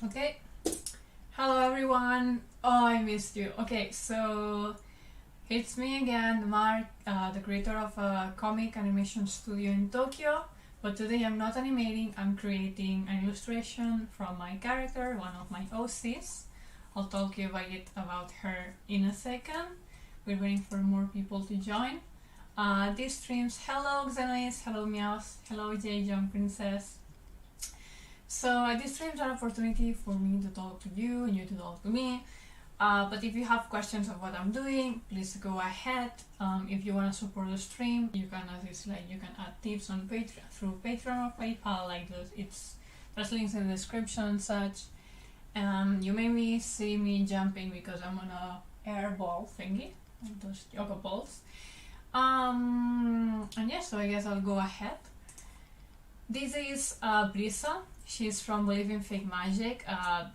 Okay, hello everyone. Oh, I missed you. Okay, so it's me again, Mark, the creator of a comic animation studio in Tokyo. But today I'm not animating, I'm creating an illustration from my character, one of my OCs. I'll talk you about her in a second. We're waiting for more people to join. These streams, hello Xenois, hello Meows, hello J. Young Princess. So these streams are an opportunity for me to talk to you and you to talk to me. But if you have questions of what I'm doing, please go ahead. If you want to support the stream, you can you can add tips on Patreon through Patreon or PayPal like this. There's links in the description and such. You maybe see me jumping because I'm on a air ball thingy, those yoga balls. And yeah, so I guess I'll go ahead. This is Brisa. She's from Believe in Fake Magic,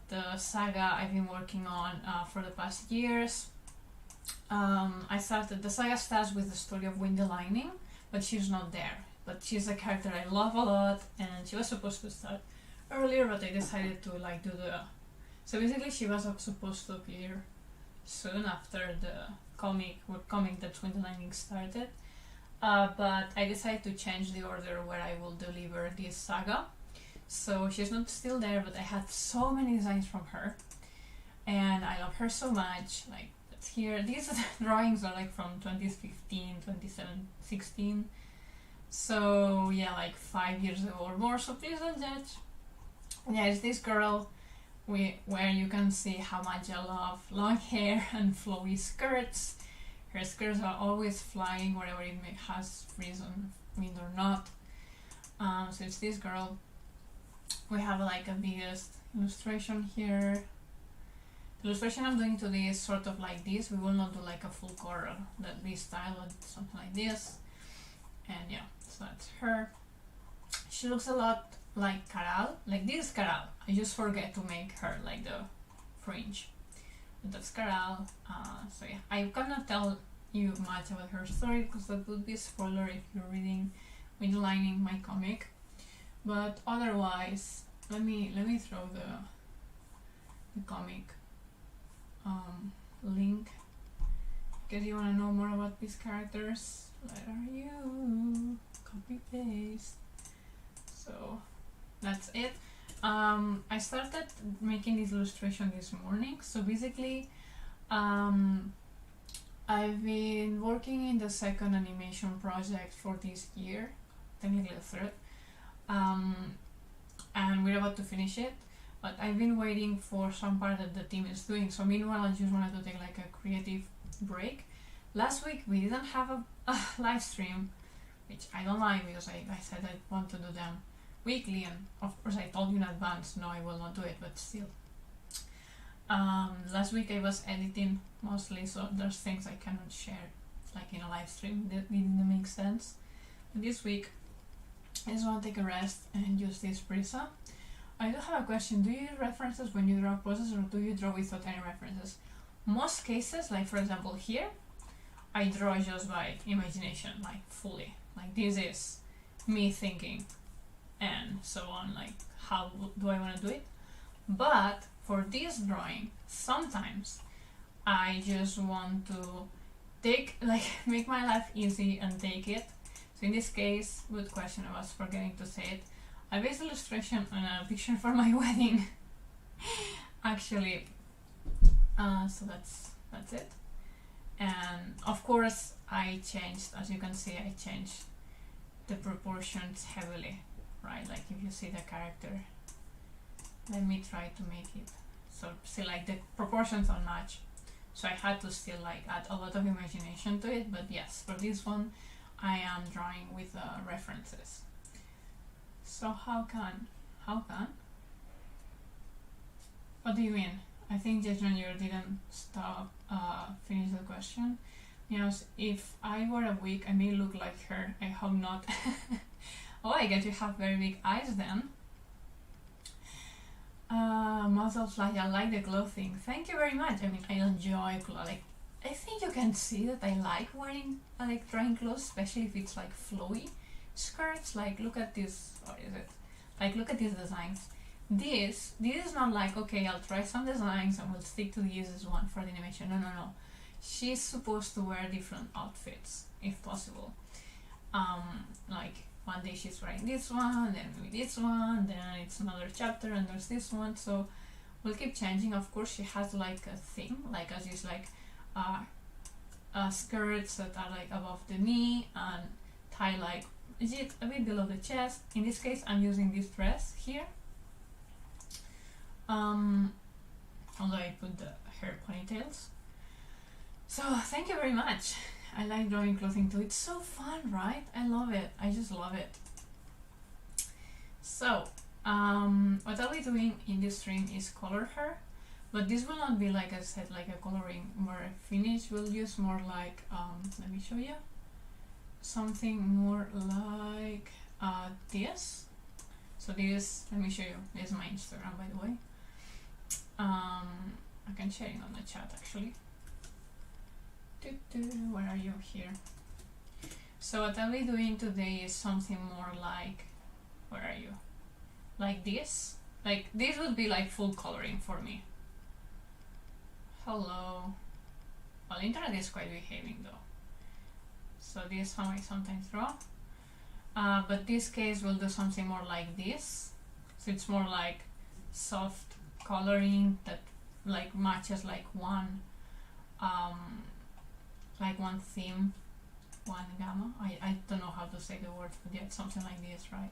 the saga I've been working on for the past years. The saga starts with the story of Windy Lightning, but she's not there. But she's a character I love a lot, and she was supposed to start earlier, but I decided to do the... So basically she was supposed to appear soon after the comic that Windy Lightning started. But I decided to change the order where I will deliver this saga. So she's not still there, but I had so many designs from her. And I love her so much. Like, that's here. These drawings are like from 2015, 2016. So yeah, like 5 years ago or more, so please don't judge. Yeah, it's this girl where you can see how much I love long hair and flowy skirts. Her skirts are always flying wherever it has reason, wind or not. So it's this girl. We have like a biggest illustration here. The illustration I'm doing today is sort of like this. We will not do like a full color, this style, but something like this. And yeah, so that's her. She looks a lot like Caral. Like this is Caral. I just forget to make her like the fringe. But that's Caral. So yeah, I cannot tell you much about her story because that would be a spoiler if you're reading Windy Lightning, my comic. But otherwise, let me throw the comic link because you want to know more about these characters. Where are you? Copy paste. So that's it. I started making this illustration this morning. So basically, I've been working in the second animation project for this year, technically the third. And we're about to finish it, but I've been waiting for some part that the team is doing. So meanwhile, I just wanted to take like a creative break. Last week we didn't have a live stream, which I don't like because I said I want to do them weekly, and of course I told you in advance, no, I will not do it, but still. Last week I was editing mostly, so there's things I cannot share like in a live stream that didn't make sense. But this week I just want to take a rest and use this Brisa. I do have a question. Do you use references when you draw poses, or do you draw without any references? Most cases, like for example here, I draw just by imagination, like fully. Like this is me thinking and so on, like how do I want to do it? But for this drawing, sometimes I just want to make my life easy and take it. So in this case, good question, I was forgetting to say it. I based the illustration on a picture for my wedding, actually. So that's it. And of course, I changed, as you can see, I changed the proportions heavily, right? Like if you see the character, let me try to make it so see like the proportions don't match. So I had to still like add a lot of imagination to it. But yes, for this one, I am drawing with references. So how can? What do you mean? I think Jason, you didn't stop finish the question. Yes, if I were a wig, I may look like her. I hope not. Oh, I guess you have very big eyes then. Muzzle flash, I like the clothing. Thank you very much. I mean, I enjoy clothing. I think you can see that I like wearing, like drawing clothes, especially if it's like flowy skirts. Like look at this, what is it? Like look at these designs. this is not like, okay, I'll try some designs and we'll stick to this one for the animation. No. She's supposed to wear different outfits if possible. Like one day she's wearing this one, then maybe this one, then it's another chapter and there's this one. So we'll keep changing. Of course, she has like a thing, like as is like skirts that are like above the knee and tie like a bit below the chest. In this case, I'm using this dress here. Although I put the hair ponytails. So thank you very much. I like drawing clothing too. It's so fun, right? I love it. I just love it. So what I'll be doing in this stream is color her, but this will not be, like I said, like a coloring more finish. We'll use more like let me show you something more like this. So this, let me show you, this is my Instagram, by the way. I can share it on the chat actually. Where are you? Here. So what I'll be doing today is something more like, where are you? Like this. Like this would be like full coloring for me. Hello. Well, internet is quite behaving though. So this is how I sometimes draw. But this case we'll do something more like this. So it's more like soft coloring that like matches like one theme, one gamma. I don't know how to say the word, but yeah, it's something like this, right?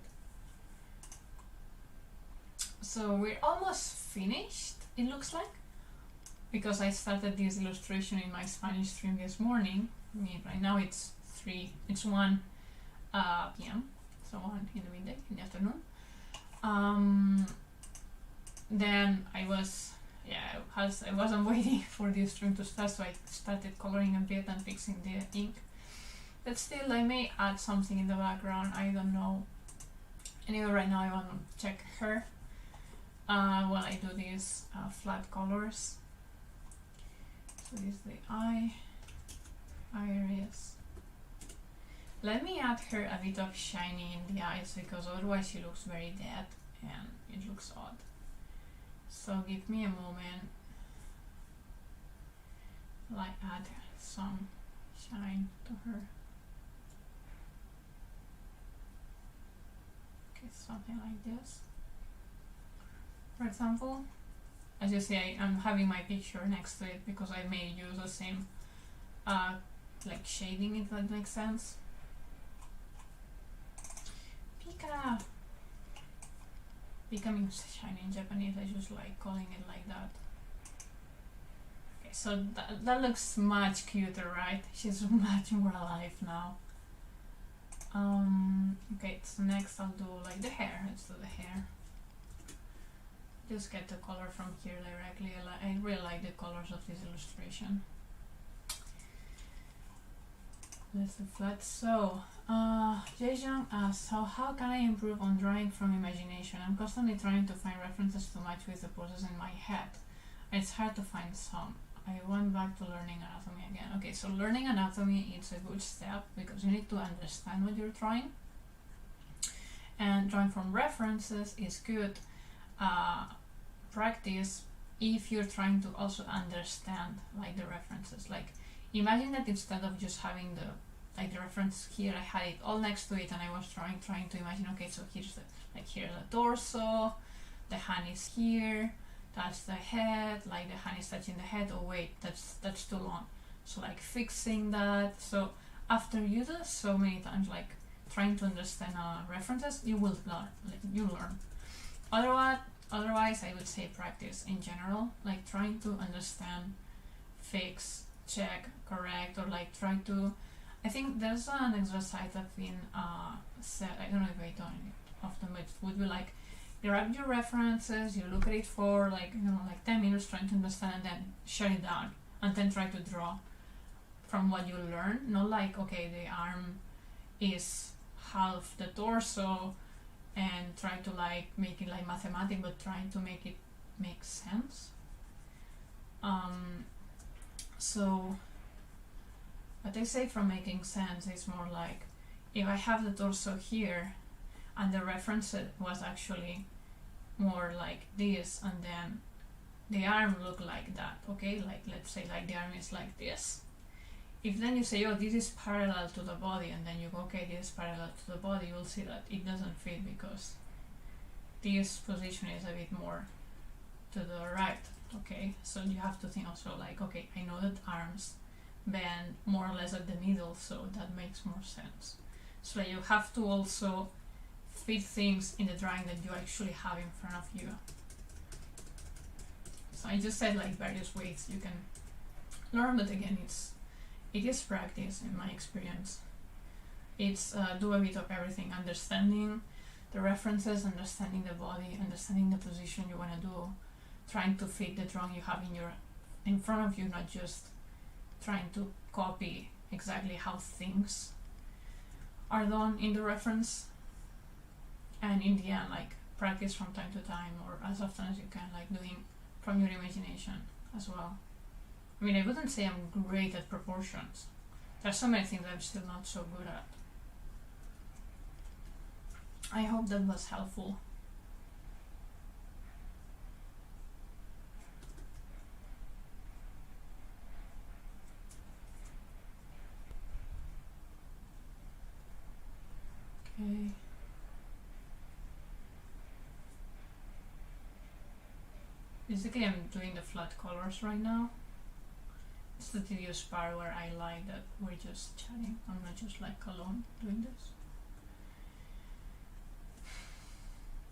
So we're almost finished, it looks like, because I started this illustration in my Spanish stream this morning. I mean, right now it's 1 p.m. so 1 in the midday, in the afternoon. Then I wasn't waiting for this stream to start, so I started coloring a bit and fixing the ink. But still, I may add something in the background, I don't know. Anyway, right now I want to check her while I do these flat colors. So this is the eye, iris. Let me add her a bit of shiny in the eyes, because otherwise she looks very dead and it looks odd. So give me a moment. Like add some shine to her. Okay, something like this. For example, as you see, I'm having my picture next to it because I may use the same like shading, if that makes sense. Pika! Pika means shiny in Japanese, I just like calling it like that. Okay, so that looks much cuter, right? She's much more alive now. Okay, so next I'll do like the hair. Let's do the hair. Just get the color from here directly. I really like the colors of this illustration. Let's do flat. So, Jaejeong asks, so how can I improve on drawing from imagination? I'm constantly trying to find references to match with the poses in my head. It's hard to find some. I went back to learning anatomy again. Okay, so learning anatomy is a good step because you need to understand what you're drawing. And drawing from references is good practice if you're trying to also understand like the references. Like imagine that instead of just having the reference here, I had it all next to it and I was trying to imagine, okay, so here's the torso, the hand is here, that's the head, like the hand is touching the head. Oh wait, that's too long. So like fixing that. So after you do so many times, like trying to understand references, you will learn. Otherwise, I would say practice in general, like trying to understand, fix, check, correct, or like try to. I think there's an exercise that's been said. I don't know if I done it often, but it would be like grab your references, you look at it for like 10 minutes trying to understand, and then shut it down, and then try to draw from what you learn. Not like, okay, the arm is half the torso, and try to like make it like mathematic, but trying to make it make sense. So what I say from making sense is more like if I have the torso here and the reference was actually more like this, and then the arm look like that, okay? Like, let's say like the arm is like this. If then you say, oh, this is parallel to the body, and then you go, okay, this is parallel to the body, you'll see that it doesn't fit because this position is a bit more to the right, okay? So you have to think also like, okay, I know that arms bend more or less at the middle, so that makes more sense. So you have to also fit things in the drawing that you actually have in front of you. So I just said like various ways you can learn, but again, it is practice in my experience. It's do a bit of everything, understanding the references, understanding the body, understanding the position you want to do, trying to fit the drawing you have in front of you, not just trying to copy exactly how things are done in the reference, and in the end, like, practice from time to time or as often as you can, like doing from your imagination as well. I mean, I wouldn't say I'm great at proportions. There's so many things I'm still not so good at. I hope that was helpful. Okay. Basically, I'm doing the flat colors right now. It's the tedious part where I like that we're just chatting. I'm not just like alone doing this.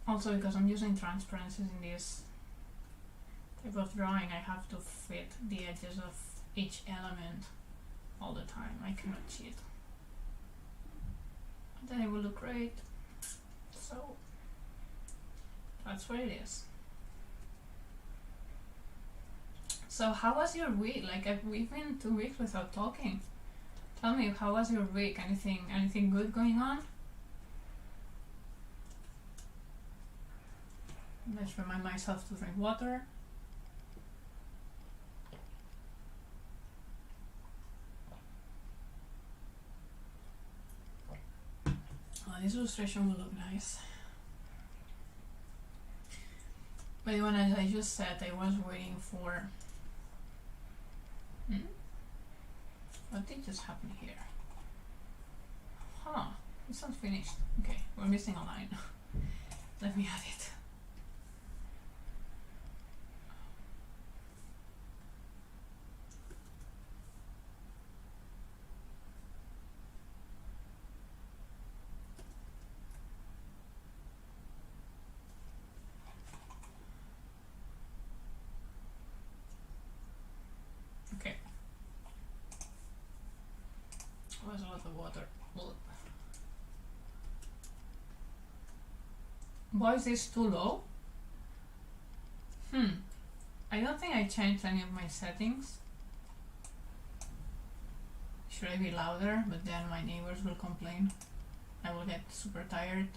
Also, because I'm using transparencies in this type of drawing, I have to fit the edges of each element all the time. I cannot cheat. And then it will look great. So that's what it is. So how was your week? Like, we've been 2 weeks without talking. Tell me, how was your week? Anything good going on? Let's remind myself to drink water. Oh, this illustration will look nice. But when as I just said, I was waiting for... What did just happen here? Huh, it's not finished. Okay, we're missing a line. Let me add it. Okay. Was a lot of water. Voice is too low? I don't think I changed any of my settings. Should I be louder? But then my neighbors will complain. I will get super tired.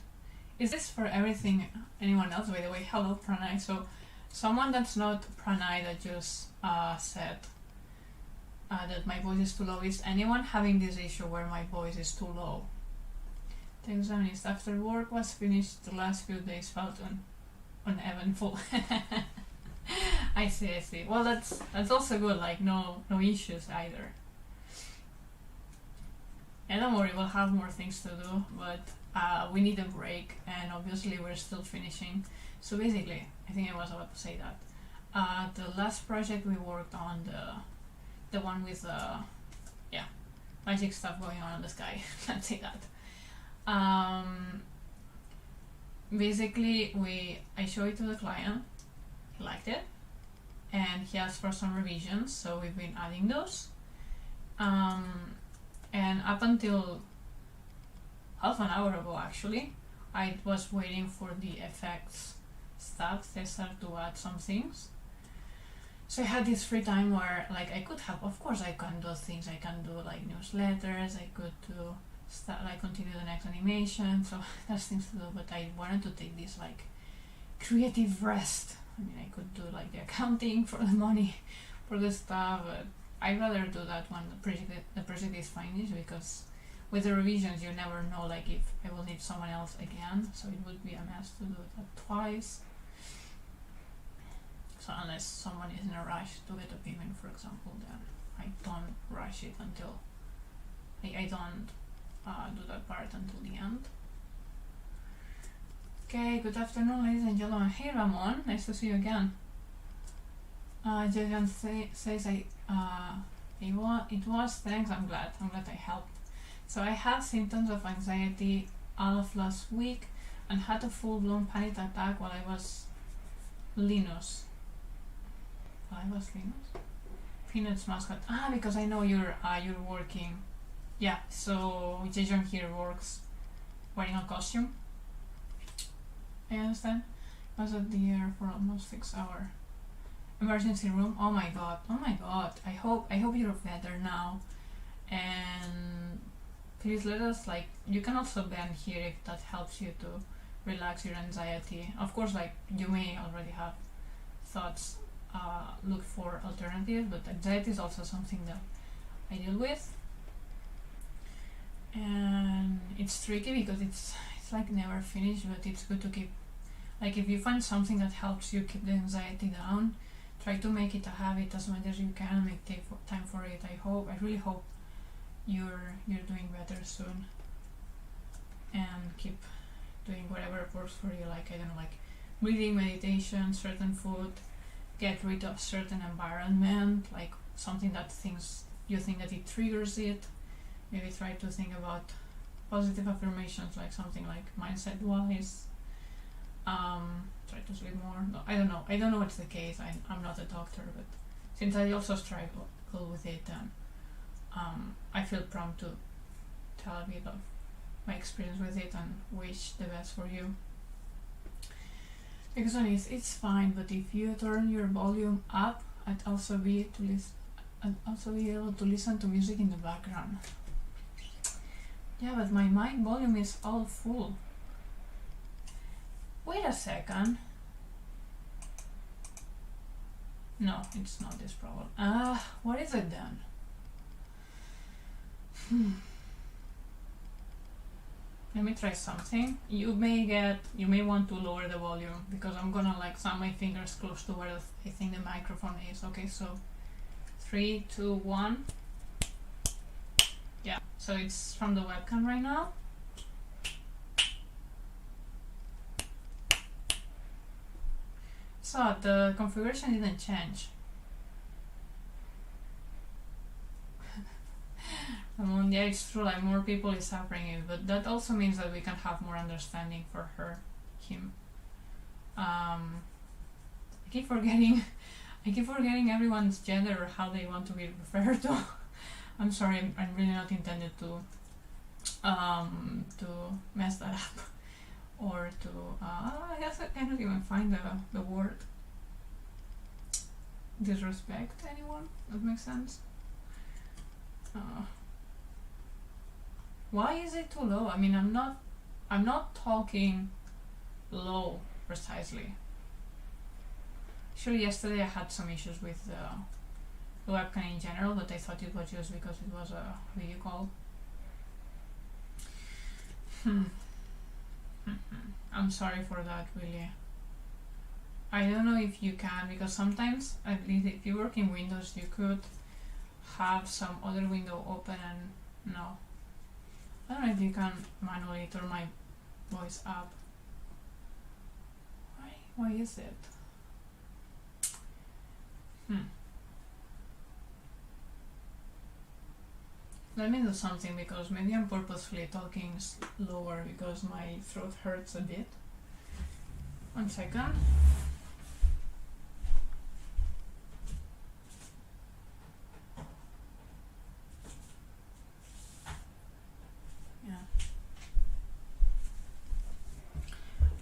Is this for everything? Anyone else? By the way, hello Pranay. So someone that's not Pranay that just said that my voice is too low. Is anyone having this issue where my voice is too low? The examinist after work was finished, the last few days felt uneventful. I see. Well, that's also good, like no issues either. And don't worry, we'll have more things to do, but we need a break, and obviously we're still finishing. So basically, I think I was about to say that the last project we worked on, the one with magic stuff going on in the sky, let's say that. Basically, I showed it to the client, he liked it, and he asked for some revisions, so we've been adding those. And up until half an hour ago, actually, I was waiting for the effects stuff, Cesar, to add some things. So I had this free time where, like, I could have, of course I can do things, I can do like newsletters, I could do start, like, continue the next animation, so there's things to do, but I wanted to take this like creative rest. I mean, I could do like the accounting for the money for the stuff, but I'd rather do that when the project is finished, because with the revisions you never know, like, if I will need someone else again, so it would be a mess to do that twice. So unless someone is in a rush to get a payment, for example, then I don't rush it until I don't do that part until the end. Okay, good afternoon, ladies and gentlemen. Hey Ramon, nice to see you again. Jagan says it was, thanks, I'm glad I helped. So I had symptoms of anxiety all of last week and had a full-blown panic attack while I was Linus. Peanuts mascot. Because I know you're working. Yeah, so Jason here works wearing a costume. I understand. Was at the air for almost 6 hours. Emergency room. Oh my god. I hope you're better now. And please let us, like, you can also bend here if that helps you to relax your anxiety. Of course, like, you may already have thoughts, look for alternatives, but anxiety is also something that I deal with. And it's tricky because it's like never finished, but it's good to keep, like, if you find something that helps you keep the anxiety down, try to make it a habit as much as you can, make time for it. I really hope you're doing better soon, and keep doing whatever works for you, like, I don't know, like breathing, meditation, certain food, get rid of certain environment, like something that you think that it triggers it. Maybe try to think about positive affirmations, like something like mindset wise. Try to sleep more. No, I don't know what's the case. I'm not a doctor, but since I also struggle with it, and I feel prompt to tell a bit of my experience with it and wish the best for you. Because it's fine, but if you turn your volume up, I'd also be able to listen to music in the background. Yeah, but my mic volume is all full. Wait a second. No, it's not this problem. What is it then? Let me try something. You may want to lower the volume because I'm gonna like slam my fingers close to where I think the microphone is. Okay, so 3, 2, 1. Yeah, so it's from the webcam right now. So the configuration didn't change. Yeah, it's true, like more people is suffering it, but that also means that we can have more understanding for him. I keep forgetting everyone's gender or how they want to be referred to. I'm sorry, I'm really not intended to mess that up or to I guess I cannot even find the word. Disrespect anyone? That makes sense. Why is it too low? I mean, I'm not talking low precisely. Sure, yesterday I had some issues with the webcam in general, but I thought it was just because it was a video call. I'm sorry for that, really. I don't know if you can, because sometimes, at least if you work in Windows, you could have some other window open and no. I don't know if you can manually turn my voice up. Why is it? Let me do something, because maybe I'm purposefully talking lower because my throat hurts a bit. 1 second. Yeah.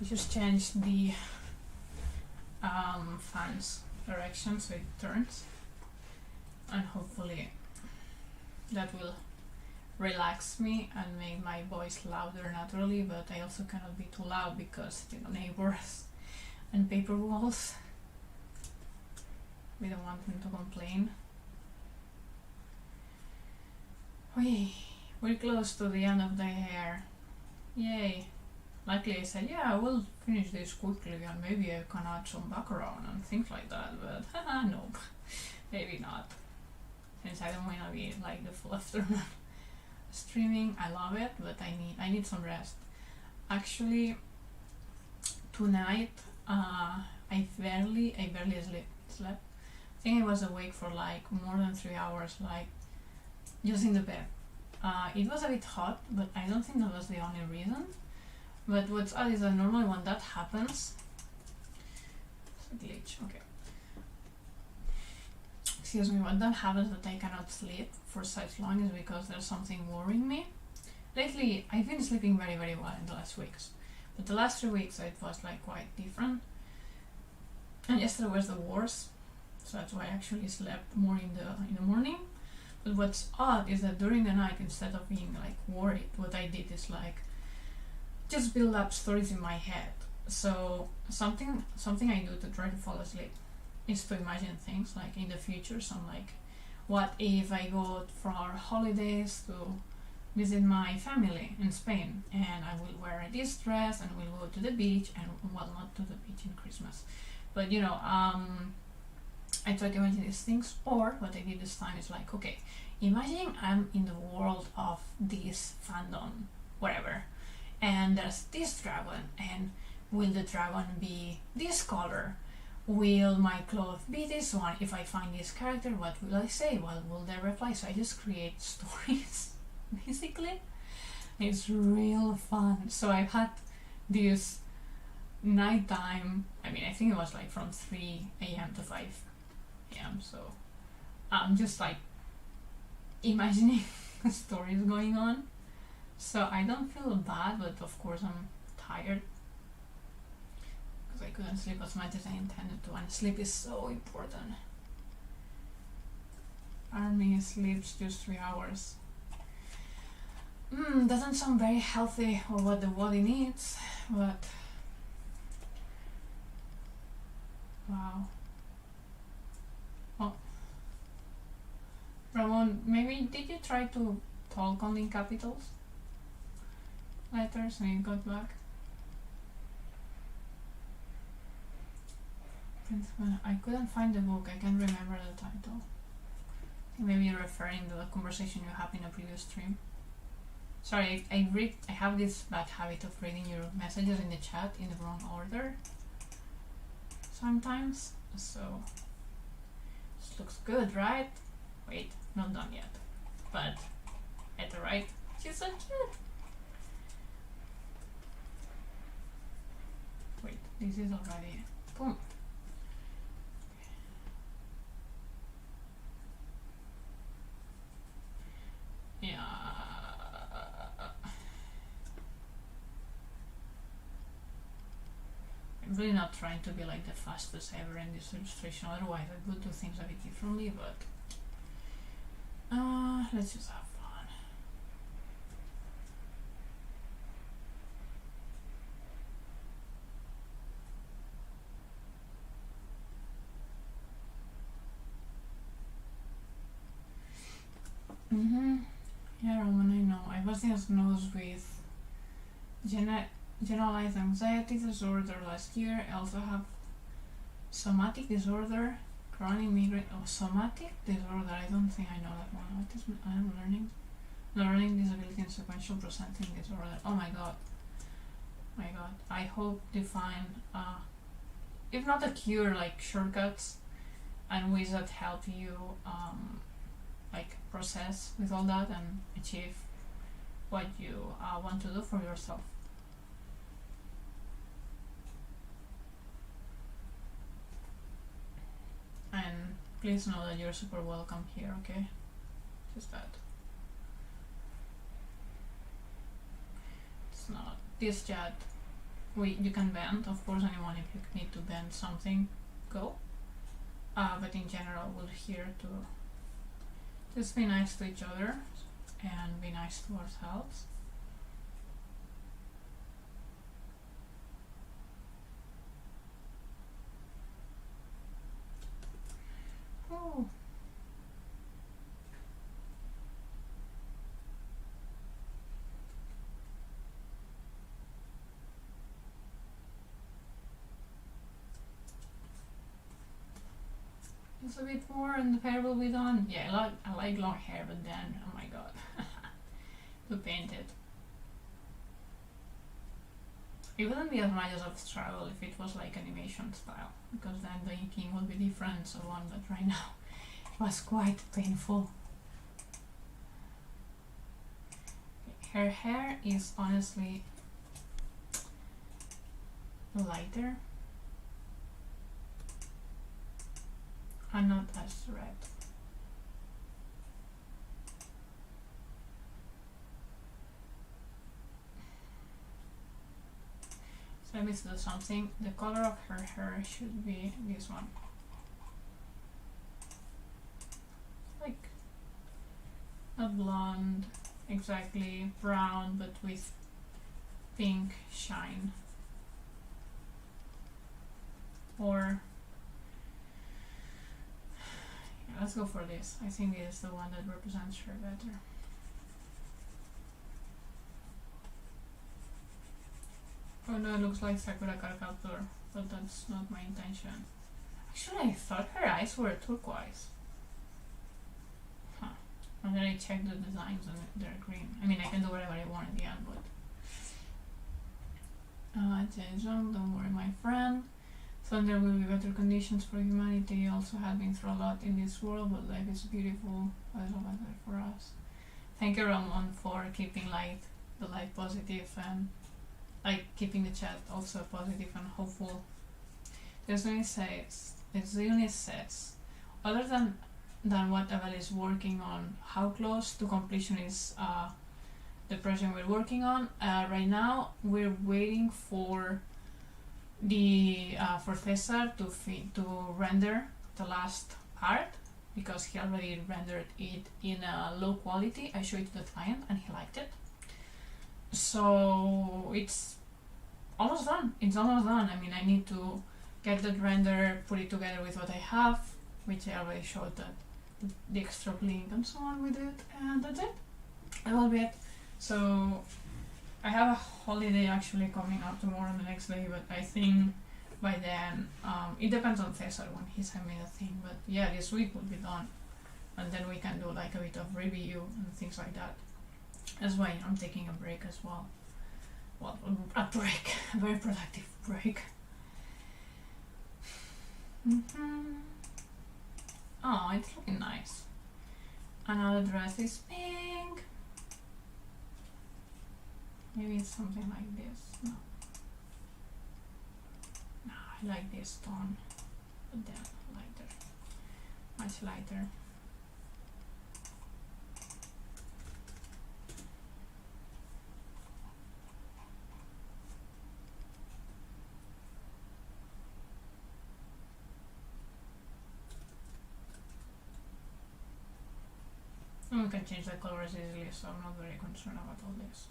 I just changed the fan's direction so it turns, and hopefully that will relax me and make my voice louder naturally, but I also cannot be too loud because, you know, neighbors and paper walls. We don't want them to complain. We're close to the end of the hair. Yay. Luckily I said, yeah, I will finish this quickly and maybe I can add some background and things like that, but nope, maybe not. Since I don't want to be like the full afternoon streaming. I love it, but I need some rest. Actually, tonight I barely slept. I think I was awake for like more than 3 hours, like just in the bed. It was a bit hot, but I don't think that was the only reason. But what's odd is that normally when that happens, it's a glitch, okay. Excuse me, when that happens that I cannot sleep for such long is because there's something worrying me. Lately, I've been sleeping very, very well in the last weeks. But the last 3 weeks it was like quite different. And yesterday was the worst. So that's why I actually slept more in the morning. But what's odd is that during the night, instead of being like worried, what I did is like just build up stories in my head. So something I do to try to fall asleep is to imagine things like in the future. Some like, what if I go for our holidays to visit my family in Spain and I will wear this dress and we'll go to the beach, and well, not to the beach in Christmas, but you know, I try to imagine these things. Or what I did this time is like, okay, imagine I'm in the world of this fandom, whatever, and there's this dragon, and will the dragon be this color? Will my clothes be this one? If I find this character, what will I say? What will they reply? So I just create stories, basically. It's real fun. So I've had this nighttime, I mean, I think it was like from 3 a.m. to 5 a.m. So I'm just like imagining stories going on. So I don't feel bad, but of course I'm tired because I couldn't sleep as much as I intended to, and sleep is so important. Army sleeps just 3 hours. Doesn't sound very healthy or what the body needs, but wow. Oh, Ramon, maybe did you try to talk only in capitals letters and you got back? I couldn't find the book. I can't remember the title. Maybe you're referring to the conversation you had in a previous stream. Sorry, I have this bad habit of reading your messages in the chat in the wrong order sometimes. So this looks good, right? Wait, not done yet. But at the right, she's so cute. Wait, this is already boom. Yeah. I'm really not trying to be like the fastest ever in this illustration, otherwise I would do things a bit differently, but let's just have fun. Yeah, Roman, I know. I was diagnosed with generalized anxiety disorder last year. I also have somatic disorder, chronic migraine. Oh, somatic disorder. I don't think I know that one. What is I'm learning disability and sequential processing disorder. Oh my god. My god. I hope they find if not a cure, like shortcuts and ways that help you like process with all that and achieve what you want to do for yourself. And please know that you're super welcome here, okay? Just that. It's not this chat. You can bend, of course. Anyone, if you need to bend something, go. But in general, we're here to just be nice to each other and be nice to ourselves. Oh. just a bit more and the hair will be done. Yeah, I like long hair, but then, oh my god, to paint it. It wouldn't be as much as a struggle if it was like animation style, because then the inking would be different and so on, but right now it was quite painful. Her hair is honestly lighter and not as red. So let me do something. The color of her hair should be this one. Like, not blonde, exactly brown, but with pink shine. Or, yeah, let's go for this. I think it is the one that represents her better. Oh no, it looks like Sakura caricature, but that's not my intention. Actually, I thought her eyes were turquoise. Huh. And then I checked the designs and they're green. I mean, I can do whatever I want in the end, but... Jaejeong, don't worry, my friend. Soon there will be better conditions for humanity. Also have been through a lot in this world, but life is beautiful. A little better for us. Thank you, Ramon, for keeping the light positive and like keeping the chat also positive and hopeful. There's only says, other than what Abel is working on, how close to completion is the project we're working on. Right now, we're waiting for for Cesar to render the last part, because he already rendered it in a low quality. I showed it to the client and he liked it. So it's almost done. It's almost done. I mean, I need to get that render, put it together with what I have, which I already showed the extra link and so on with it, and that's it. That will be it. So I have a holiday actually coming up tomorrow and the next day, but I think by then, it depends on Cesar when he sent me the thing, but yeah, this week will be done. And then we can do like a bit of review and things like that. That's why I'm taking a break as well. Well, a break, a very productive break. Oh, it's looking nice. Another dress is pink. Maybe it's something like this. No. No, I like this tone, but then lighter, much lighter. And we can change the colors easily, so I'm not very concerned about all this.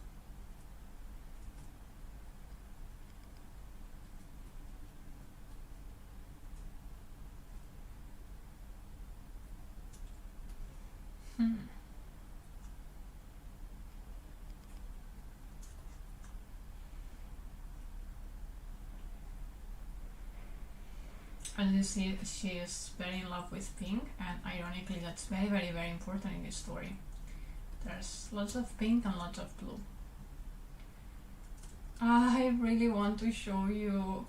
As you see, she is very in love with pink, and ironically that's very, very, very important in this story. There's lots of pink and lots of blue. I really want to show you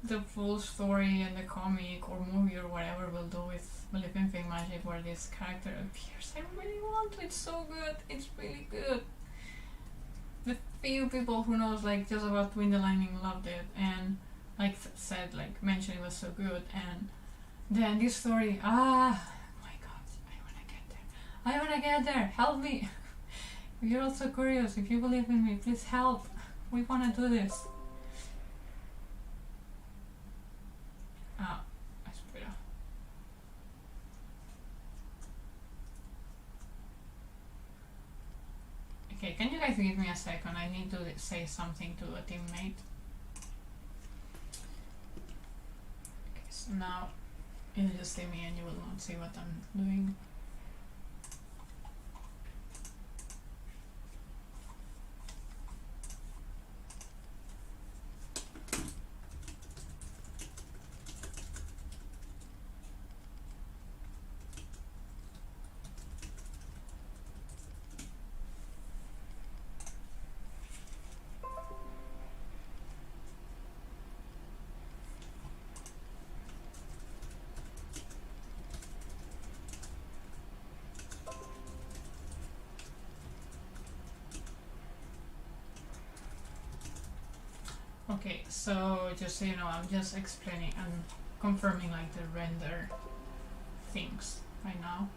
the full story in the comic or movie or whatever we'll do with Believe in Fake Magic, where this character appears. I really want to. It's so good. It's really good. The few people who knows like just about Twin the Lightning loved it, and like said, like mentioned it was so good. And then this story, oh my god, I wanna get there. I wanna get there. Help me. If you're also curious, if you believe in me, please help. We wanna do this. Espera. Okay, can you guys give me a second? I need to say something to a teammate. Okay, so now you just see me and you will not see what I'm doing. Okay, so just so you know, I'm just explaining and confirming like the render things right now.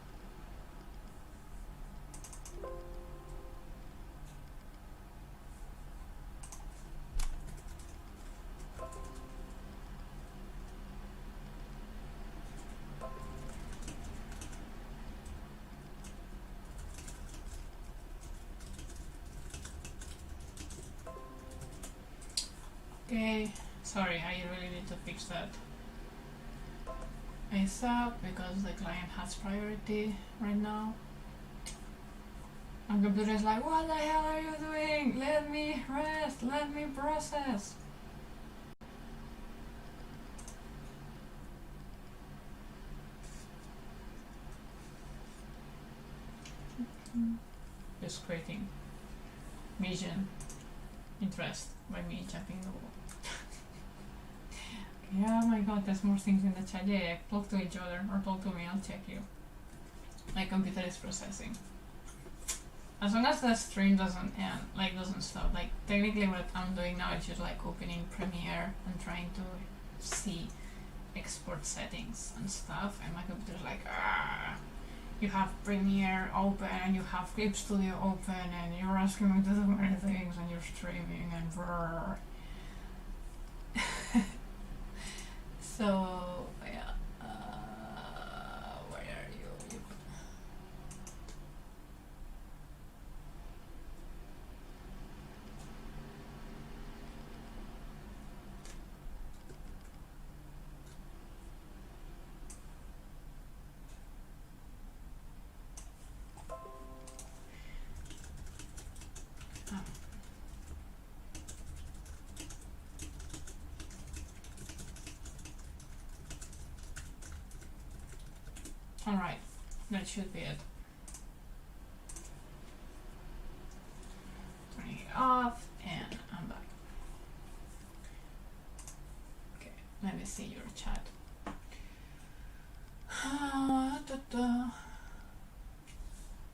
Okay, sorry, I really need to fix that ASAP because the client has priority right now. My computer is like, what the hell are you doing? Let me rest, let me process. Just creating vision, interest by me jumping the wall. Yeah, oh my god, there's more things in the chat. Yeah, talk to each other or talk to me, I'll check you. My computer is processing. As long as the stream doesn't end, like doesn't stop, like technically what I'm doing now is just like opening Premiere and trying to see export settings and stuff, and my computer's like, ah, you have Premiere open and you have Clip Studio open and you're asking me to do many things and you're streaming and brrr. So yeah, where are you? Alright, that should be it. Turning it off, and I'm back. Okay, let me see your chat.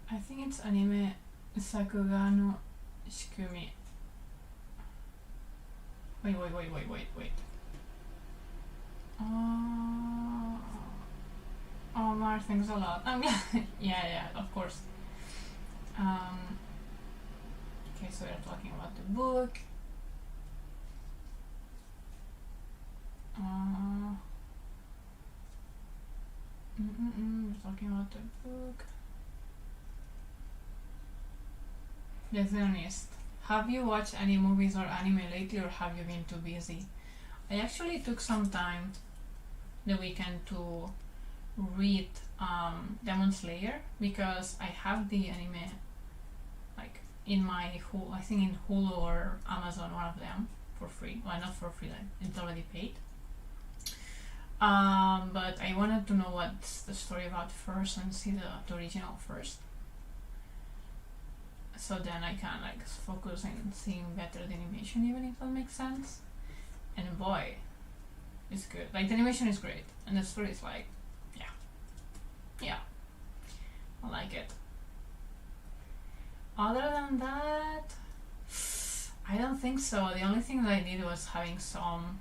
I think it's anime Sakuga no Shikumi. Wait. Oh, Mar, thanks a lot. I'm glad. Yeah, of course. Okay, so we're talking about the book. We're talking about the book. The Zionist. Have you watched any movies or anime lately, or have you been too busy? I actually took some time the weekend to read Demon Slayer because I have the anime like in my Hulu, I think in Hulu or Amazon, one of them, for free. Well, not for free, like it's already paid. But I wanted to know what's the story about first and see the original first. So then I can like focus on seeing better the animation, even if that makes sense. And boy, it's good. Like the animation is great, and the story is like, yeah, I like it. Other than that, I don't think so. The only thing that I did was having some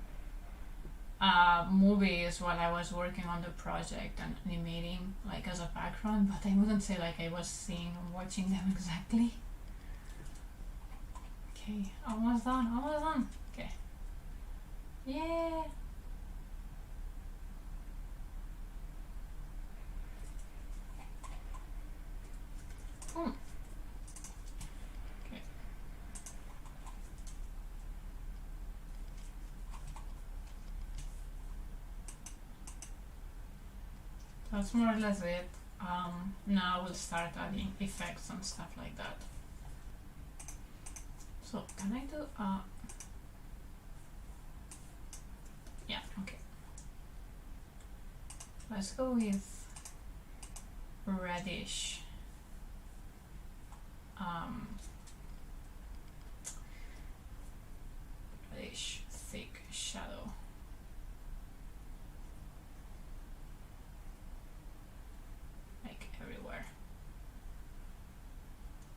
movies while I was working on the project and animating like as a background, but I wouldn't say like I was seeing or watching them exactly. Okay, almost done. Okay. Yeah. Okay. That's more or less it. Now we'll start adding effects and stuff like that. So can I do yeah, okay. Let's go with reddish. Reddish thick shadow. Like everywhere.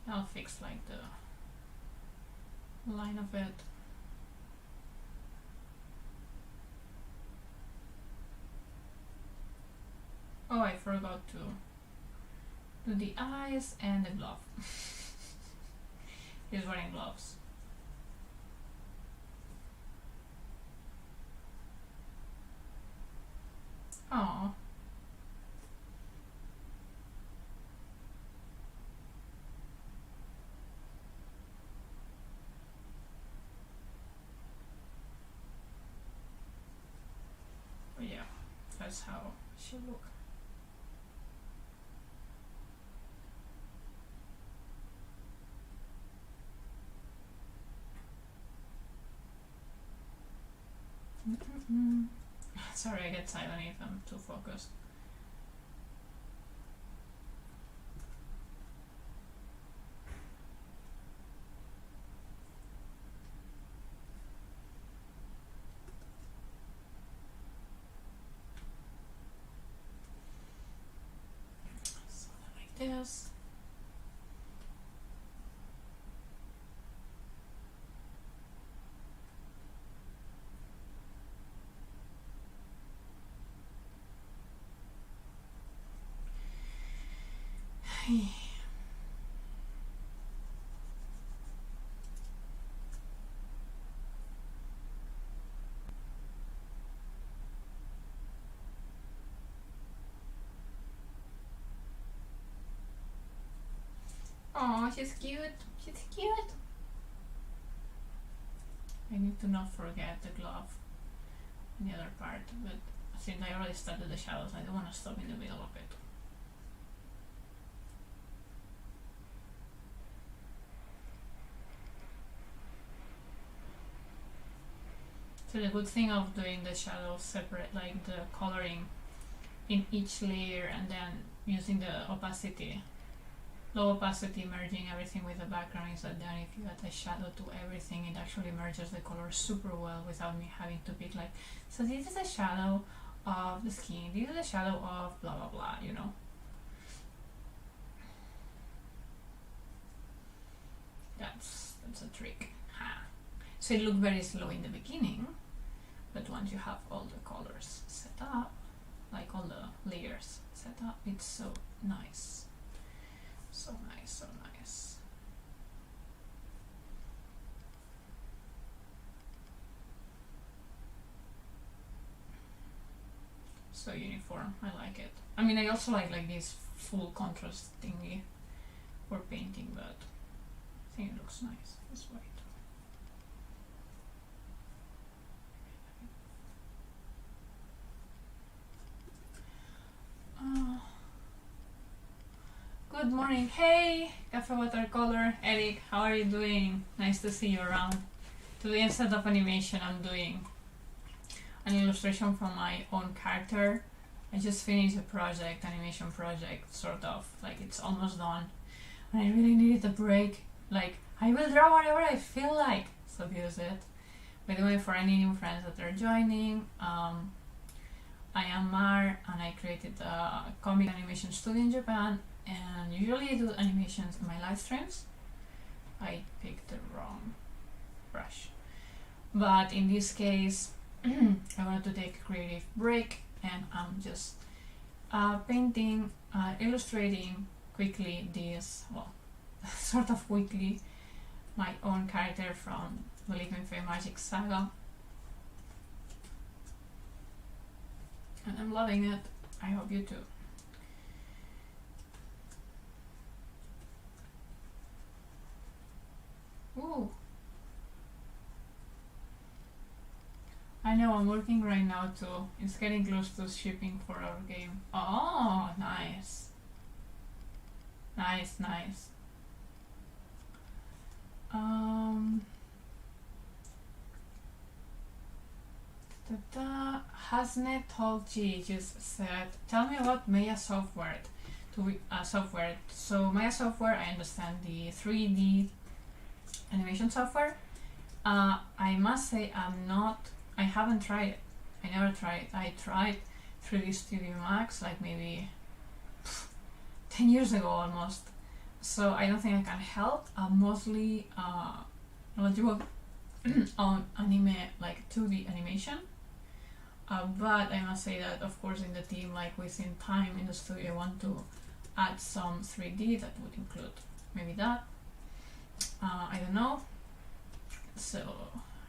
I'll fix like the line of it. Oh, I forgot to do the eyes and the glove. He's wearing gloves. Oh. But yeah, that's how she look. Sorry, I get silent if I'm too focused. Something like this. Oh, she's cute. She's cute. I need to not forget the glove and the other part, but since I already started the shadows, I don't want to stop in the middle of it. So the good thing of doing the shadows separate, like the coloring in each layer and then using the opacity, low opacity, merging everything with the background, is that then if you add a shadow to everything, it actually merges the color super well without me having to pick like, so this is a shadow of the skin, this is a shadow of blah blah blah, you know. That's a trick. Ha. So it looked very slow in the beginning, but once you have all the colors set up, like all the layers set up, it's so nice. So nice, so nice. So uniform, I like it. I mean, I also like this full contrast thingy for painting, but I think it looks nice this way. Good morning. Hey, Cafe Watercolor. Eric, how are you doing? Nice to see you around. Today, instead of animation, I'm doing an illustration from my own character. I just finished a project, animation project, sort of. Like, it's almost done. And I really needed a break. Like, I will draw whatever I feel like. So use it. By the way, for any new friends that are joining, I am Mar, and I created a comic animation studio in Japan, and usually I do animations in my live streams. I picked the wrong brush, but in this case I wanted to take a creative break, and I'm just painting, illustrating quickly this, well, sort of quickly, my own character from the Living Fairy Magic saga. And I'm loving it. I hope you too. Ooh. I know, I'm working right now too. It's getting close to shipping for our game. Oh, nice. Nice, nice. Hasnet Holchi just said, tell me about Maya software. Software. So Maya software, I understand the 3D animation software. I must say I haven't tried it. I never tried it. I tried 3D Studio Max like maybe 10 years ago almost. So I don't think I can help. I'm mostly knowledgeable on anime, like 2D animation. But I must say that, of course, in the team, like within time in the studio, I want to add some 3D that would include maybe that. I don't know. So,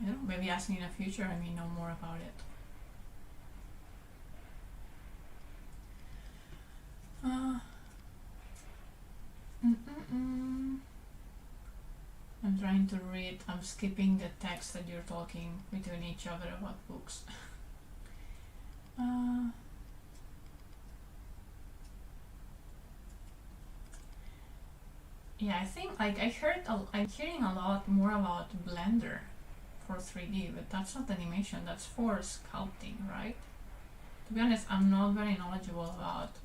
I don't know, maybe ask me in the future, I may know more about it. I'm trying to read, I'm skipping the text that you're talking between each other about books. Yeah, I think like I'm hearing a lot more about Blender for 3D, but that's not animation, that's for sculpting, right? To be honest, I'm not very knowledgeable about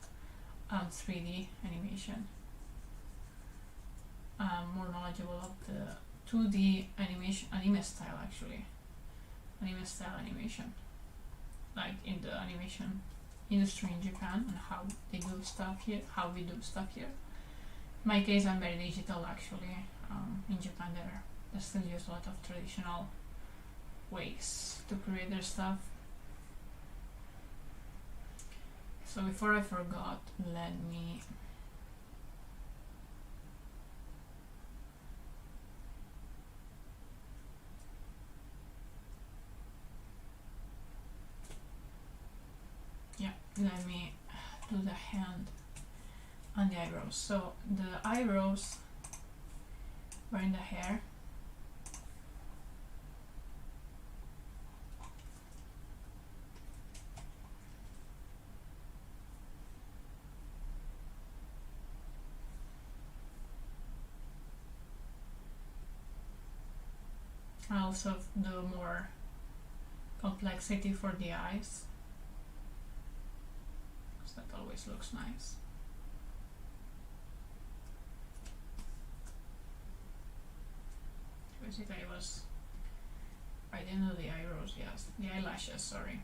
3D animation. I'm more knowledgeable of the 2D animation, anime style actually. Anime style animation. Like in the animation industry in Japan and how they do stuff here, how we do stuff here. In my case, I'm very digital actually. In Japan they still use a lot of traditional ways to create their stuff. So before I forgot, let me do the hand and the eyebrows. So the eyebrows were in the hair. I also do more complexity for the eyes, because that always looks nice. Basically I didn't do the eyebrows, yes, the eyelashes, sorry.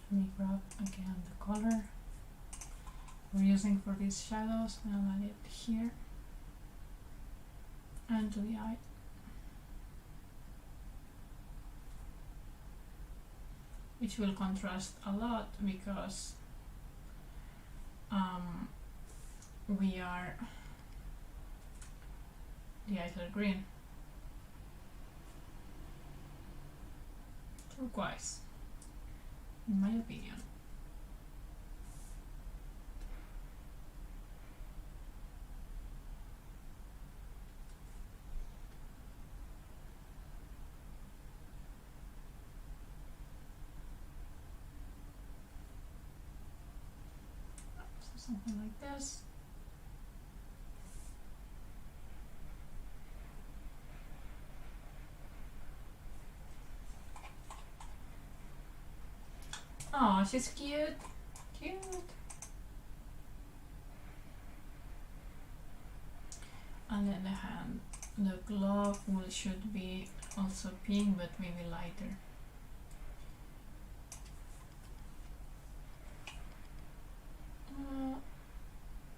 Let me grab again the color we're using for these shadows, and I'll add it here and to the eye. Which will contrast a lot because we are the eyes are green, turquoise, in my opinion. So something like this. Oh, she's cute. Cute. And then the hand, the glove should be also pink, but maybe lighter.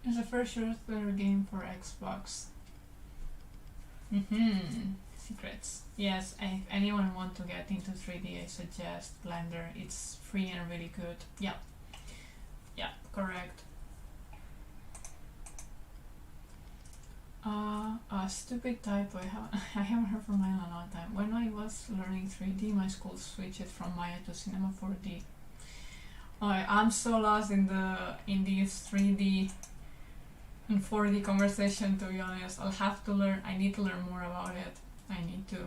It's the first shooter game for Xbox. Secrets. Yes, if anyone want to get into 3D, I suggest Blender. It's free and really good. Yeah. Yeah, correct. A stupid typo I haven't heard from Maya in a long time. When I was learning 3D, my school switched from Maya to Cinema 4D. I'm so lost in this 3D and 4D conversation, to be honest. I'll have to learn. I need to learn more about it. I need to.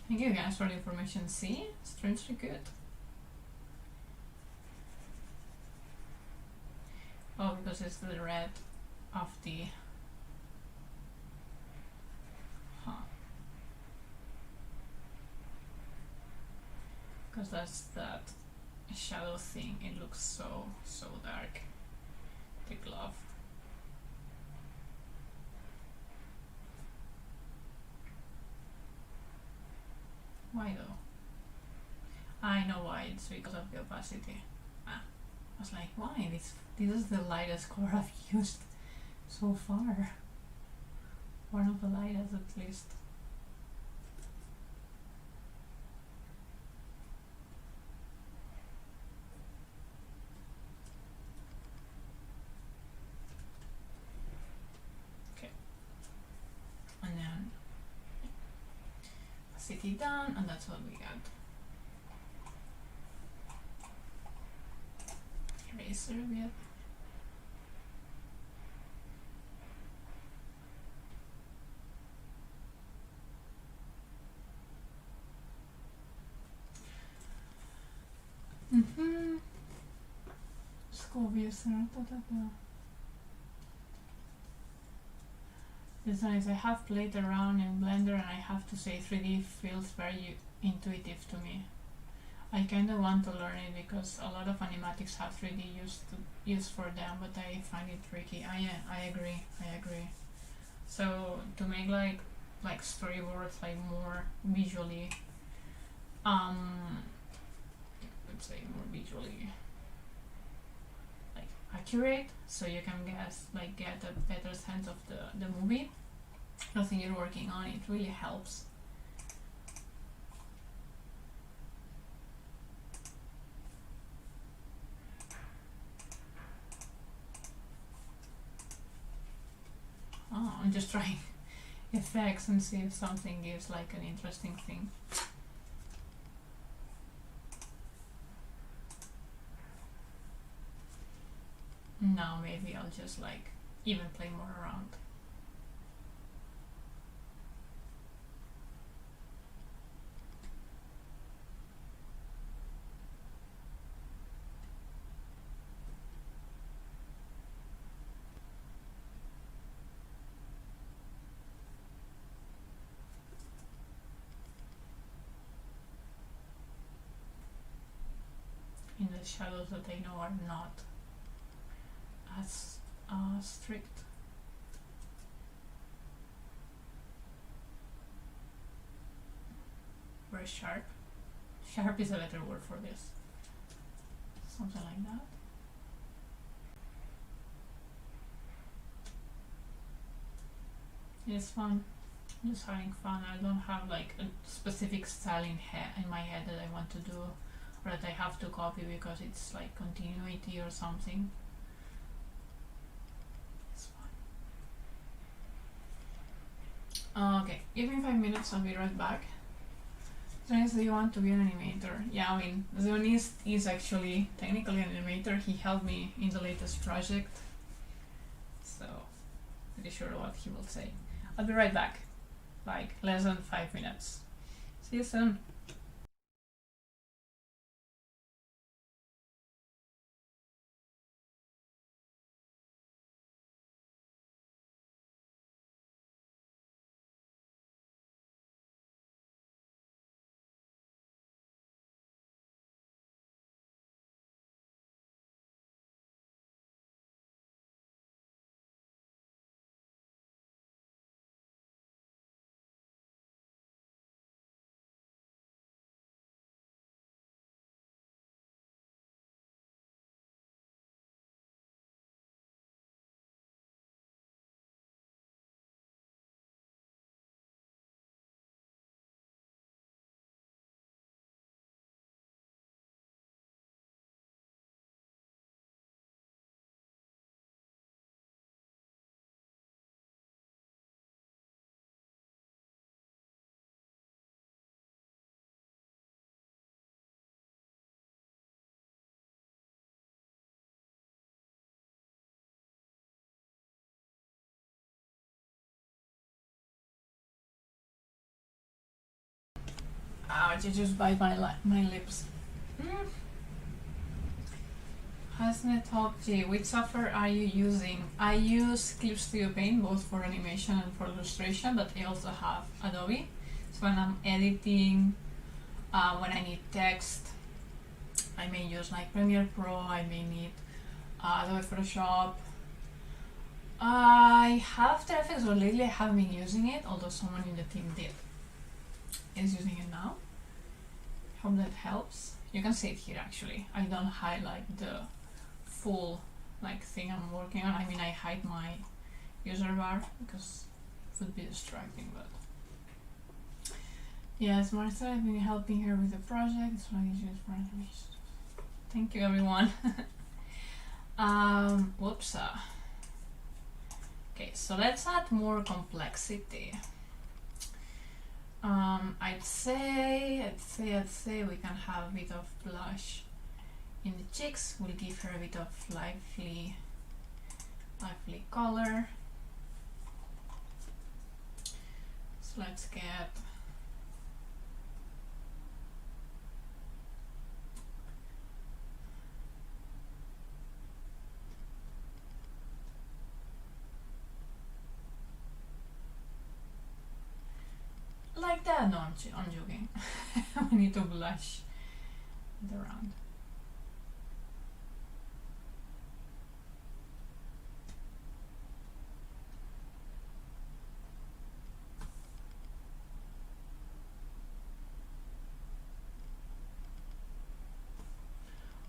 Thank you guys for the information. See? Strangely good. Oh, because it's the red of the... Huh. Because that's that shadow thing. It looks so dark. The glove. Why though? I know why, it's because of the opacity. I was like, why? This is the lightest color I've used so far. One of the lightest at least. Okay. And then opacity done, and that's what we got. Eraser a bit. Scobius. It's nice. I have played around in Blender and I have to say 3D feels very intuitive to me. I kind of want to learn it because a lot of animatics have 3D used for them, but I find it tricky. I agree. So to make like storyboards like more visually, let's say more visually like accurate, so you can get a better sense of the movie, the thing you're working on. It really helps. I'm just trying effects and see if something gives like an interesting thing. Now maybe I'll just like even play more around. In the shadows that I know are not as strict. Very sharp. Sharp is a better word for this. Something like that. It's fun. I'm just having fun. I don't have like a specific style in my head that I want to do, or that I have to copy because it's like continuity or something. It's fun. Okay, give me 5 minutes, I'll be right back. Dennis, do you want to be an animator? Yeah, I mean, Zionis is actually technically an animator. He helped me in the latest project, so pretty sure what he will say. I'll be right back, like less than 5 minutes. See you soon. Ouch, I just bite my lips. Hasnet Talk G, which software are you using? I use Clip Studio Paint both for animation and for illustration, but I also have Adobe. So when I'm editing, when I need text, I may use like Premiere Pro, I may need Adobe Photoshop. I have After Effects, but lately I haven't been using it, although someone in the team is using it now. Hope that helps. You can see it here actually. I don't highlight the full like thing I'm working on. I mean, I hide my user bar because it would be distracting, but yes, Martha, I've been helping her with the project, so I use for animation. Thank you, everyone. Whoops. Okay, so let's add more complexity. I'd say we can have a bit of blush in the cheeks. We'll give her a bit of lively color. So let's get like that. No, I'm joking. We need to blush it around.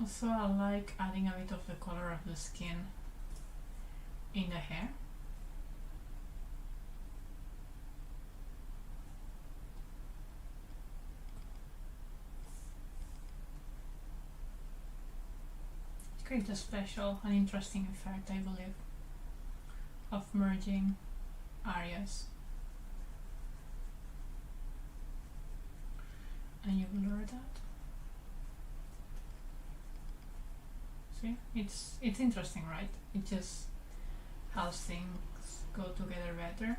Also, I like adding a bit of the color of the skin in the hair. It creates a special and interesting effect, I believe, of merging areas. And you blur that. See, it's interesting, right? It just helps things go together better.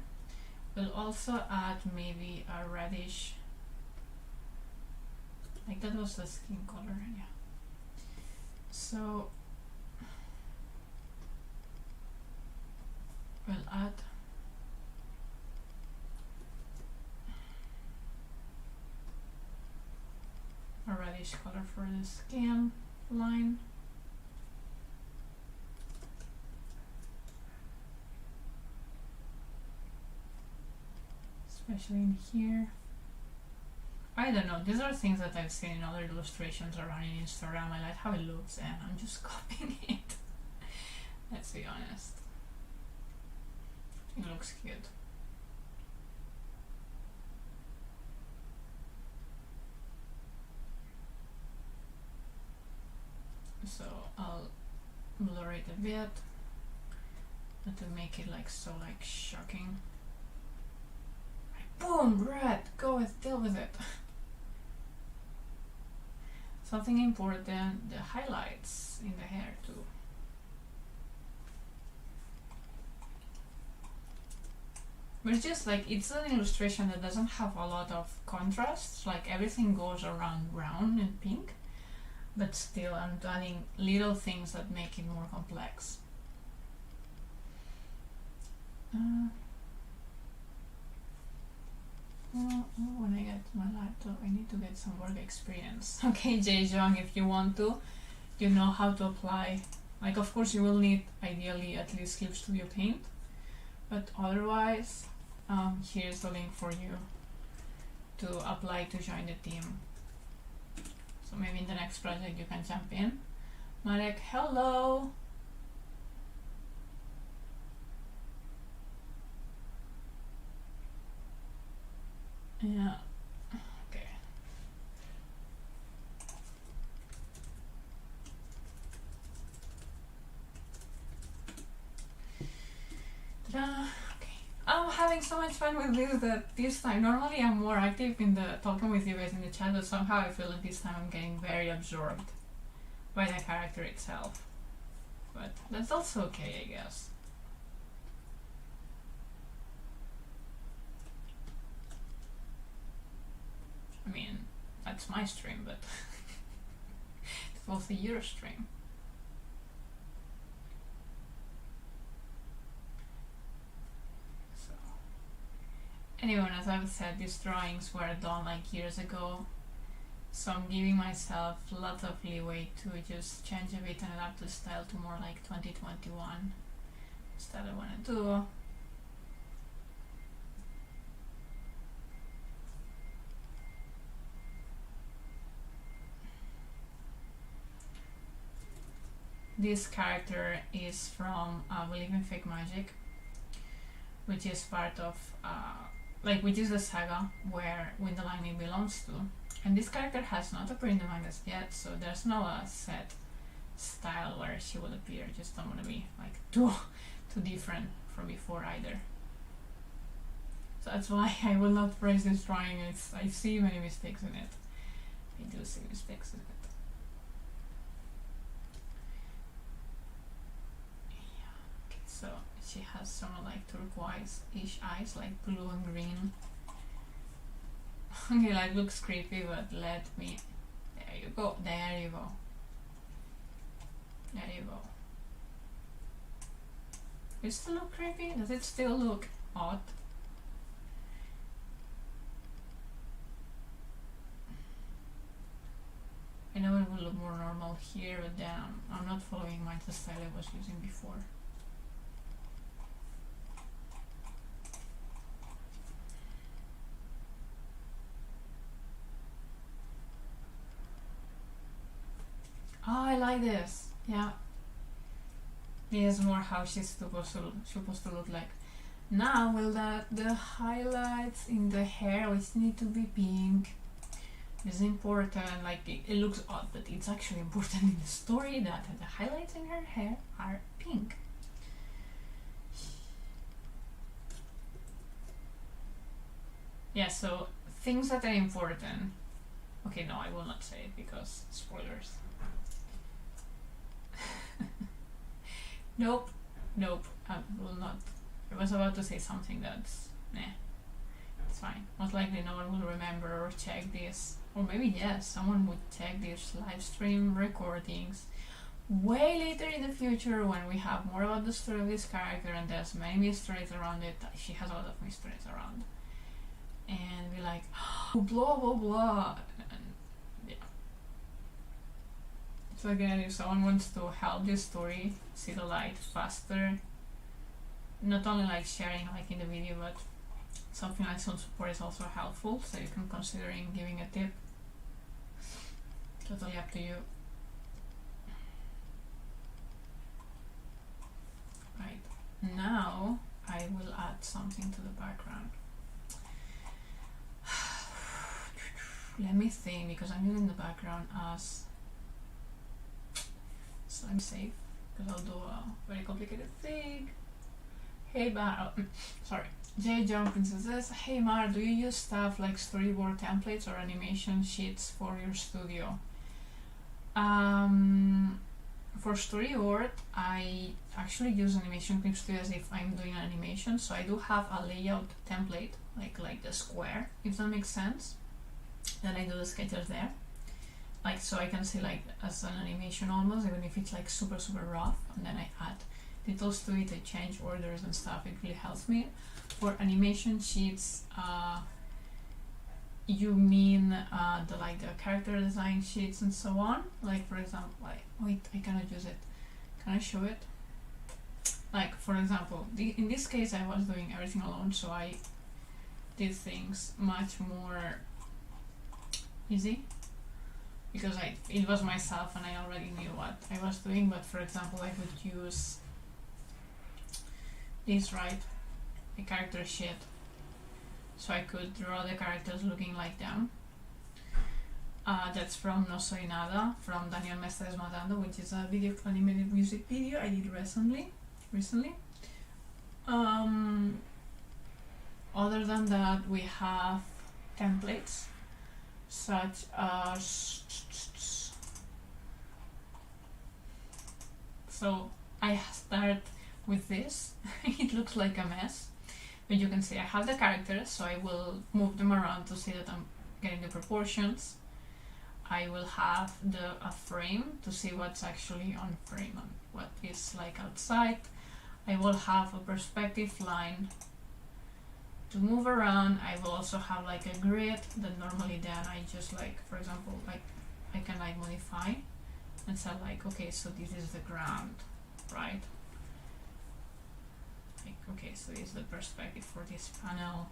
We'll also add maybe a reddish, like that was the skin color, yeah. So we'll add a reddish color for the skin line. Especially in here. I don't know, these are things that I've seen in other illustrations around in Instagram. I like how it looks and I'm just copying it. Let's be honest. It looks cute. So I'll blur it a bit, not to make it like so like shocking. Boom, red, deal with it. Something important, the highlights in the hair too. But it's just like, it's an illustration that doesn't have a lot of contrast, like everything goes around brown and pink, but still I'm adding little things that make it more complex. When I get my laptop, I need to get some work experience. Okay, Jae-jong, if you want to, you know how to apply. Like, of course, you will need, ideally, at least Clip Studio Paint. But otherwise, here's the link for you to apply to join the team. So maybe in the next project you can jump in. Marek, hello! Yeah, okay. Ta-da! Okay. I'm having so much fun with this that this time, normally I'm more active in the talking with you guys in the chat, but somehow I feel like this time I'm getting very absorbed by the character itself. But that's also okay, I guess. I mean, that's my stream, but it's also your stream. So, anyway, as I've said, these drawings were done like years ago, so I'm giving myself lots of leeway to just change a bit and adapt the style to more like 2021 style I want to do. this character is from Believe in Fake Magic, which is part of which is the saga where Wind the Lightning belongs to. And this character has not appeared in the mangas yet, so there's no set style where she will appear. Just don't want to be like too different from before either. So that's why I will not praise this drawing. I see many mistakes in it. I do see mistakes in it. Yeah. Okay, so she has some like turquoise-ish eyes, like blue and green. Okay, like looks creepy, but let me. There you go. There you go. There you go. Does it still look creepy? Does it still look odd? I know it will look more normal here, but then I'm not following the style I was using before. Oh, I like this. Yeah. This is more how she's supposed to look like. Now, will the highlights in the hair, which need to be pink, is important. Like it looks odd, but it's actually important in the story that the highlights in her hair are pink. Yeah, so things that are important. Okay, no, I will not say it because spoilers. Nope, I will not. I was about to say something that's it's fine. Most likely no one will remember or check this. Or maybe yes, someone would check these live stream recordings way later in the future when we have more about the story of this character and there's many mysteries around it. She has a lot of mysteries around. And be like, oh, blah blah blah. And yeah. So again, if someone wants to help this story see the light faster, not only like sharing like in the video, but something like some support is also helpful, so you can consider giving a tip. Totally up to you. Right, now I will add something to the background. Let me think, because I'm using the background as, so I'm safe, because I'll do a very complicated thing. Hey Mar, sorry, J. John Princess says, hey Mar, do you use stuff like storyboard templates or animation sheets for your studio? For storyboard, I actually use Animation Clip Studio as if I'm doing an animation, so I do have a layout template, like the square, if that makes sense. Then I do the sketches there, like so I can see like as an animation almost, even if it's like super rough, and then I add details to it, I change orders and stuff. It really helps me. For animation sheets, you mean the character design sheets and so on? Like for example, wait, I cannot use it. Can I show it? Like for example, in this case I was doing everything alone, so I did things much more easy because it was myself and I already knew what I was doing. But for example, I would use this, right, a character sheet, so I could draw the characters looking like them. That's from No Soy Nada, from Daniel Me Estás Matando, which is a video animated music video I did recently. Other than that, we have templates such as, so I start with this. It looks like a mess, but you can see I have the characters, so I will move them around to see that I'm getting the proportions. I will have a frame to see what's actually on frame and what is like outside. I will have a perspective line to move around. I will also have like a grid that normally then I just like, for example, like I can like modify and say like, okay, so this is the ground, right? Like, okay, so this is the perspective for this panel,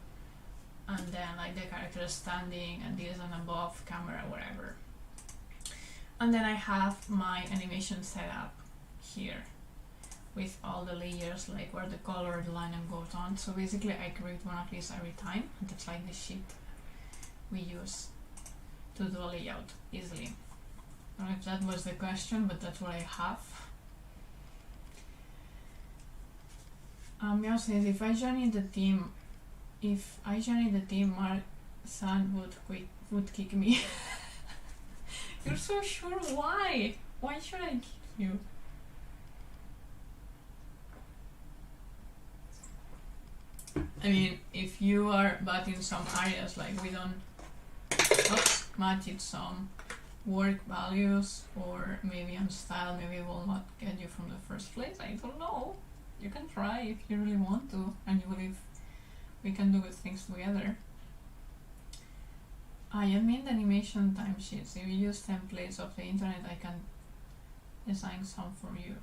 and then like the character is standing and this and above camera, whatever. And then I have my animation set up here with all the layers, like where the color, the line goes on. So basically I create one of these every time, and that's like the sheet we use to do a layout easily. I don't know if that was the question, but that's what I have. Meow says, if I join the team, Mark San would kick me. You're so sure? Why? Why should I kick you? I mean, if you are bad in some areas, like we don't match it some work values, or maybe on style, maybe it will not get you from the first place. I don't know. You can try if you really want to, and you believe we can do good things together. I admin the animation timesheets. If you use templates of the internet, I can design some for you.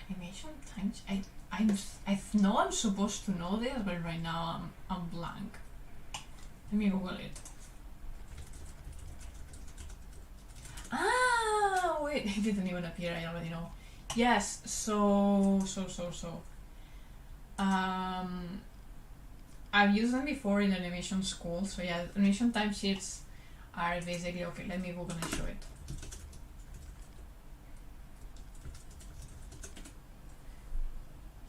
Animation timesheets? I know I'm supposed to know this, but right now I'm blank. Let me Google it. Ah, wait, it didn't even appear. I already know. Yes, so I've used them before in animation school. So yeah, animation timesheets are basically, okay, let me Google and show it.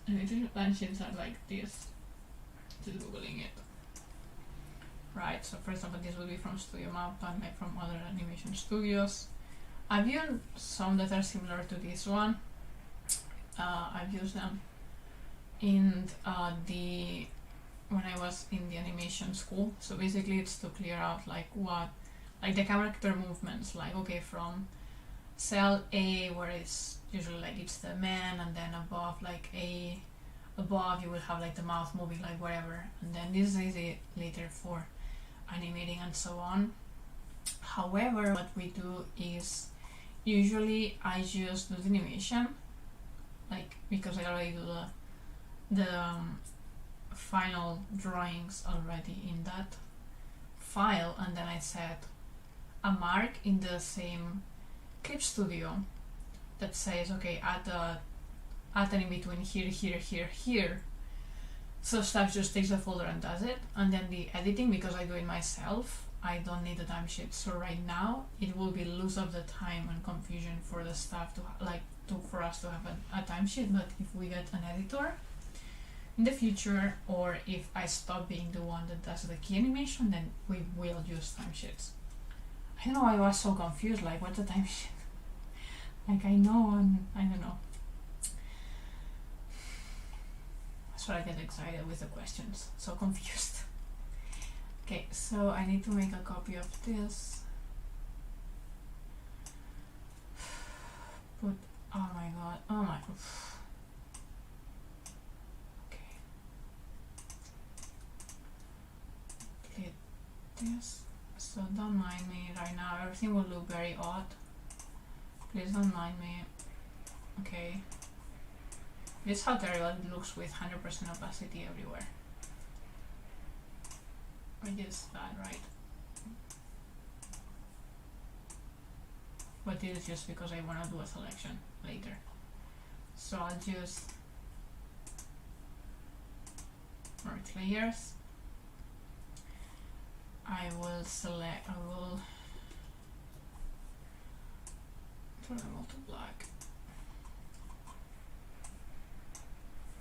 Animation timesheets are like this. Just Googling it. Right, so for example, this will be from Studio Mappa and like from other animation studios. I've used some that are similar to this one. I've used them in when I was in the animation school. So basically it's to clear out like the character movements, like okay, from cell A, where it's usually like it's the man, and then above above you will have like the mouth moving like wherever, and then this is it later for animating and so on. However, what we do is usually I just do the animation, like because I already do the final drawings already in that file, and then I set a mark in the same clip studio that says okay, add an in between here. So stuff just takes the folder and does it, and then the editing, because I do it myself, I don't need the timesheet. So right now it will be lose of the time and confusion for the staff for us to have a timesheet. But if we get an editor in the future, or if I stop being the one that does the key animation, then we will use timesheets. I don't know why I was so confused, like what's a timesheet? Like I know, and I don't know. That's why I get excited with the questions, so confused. Okay, so I need to make a copy of this. But oh my god, okay. Delete this. So don't mind me right now, everything will look very odd. Please don't mind me. Okay. This is how terrible it looks with 100% opacity everywhere. I just that, right? But it is just because I want to do a selection later. So I'll just merge layers. I will turn them all to black.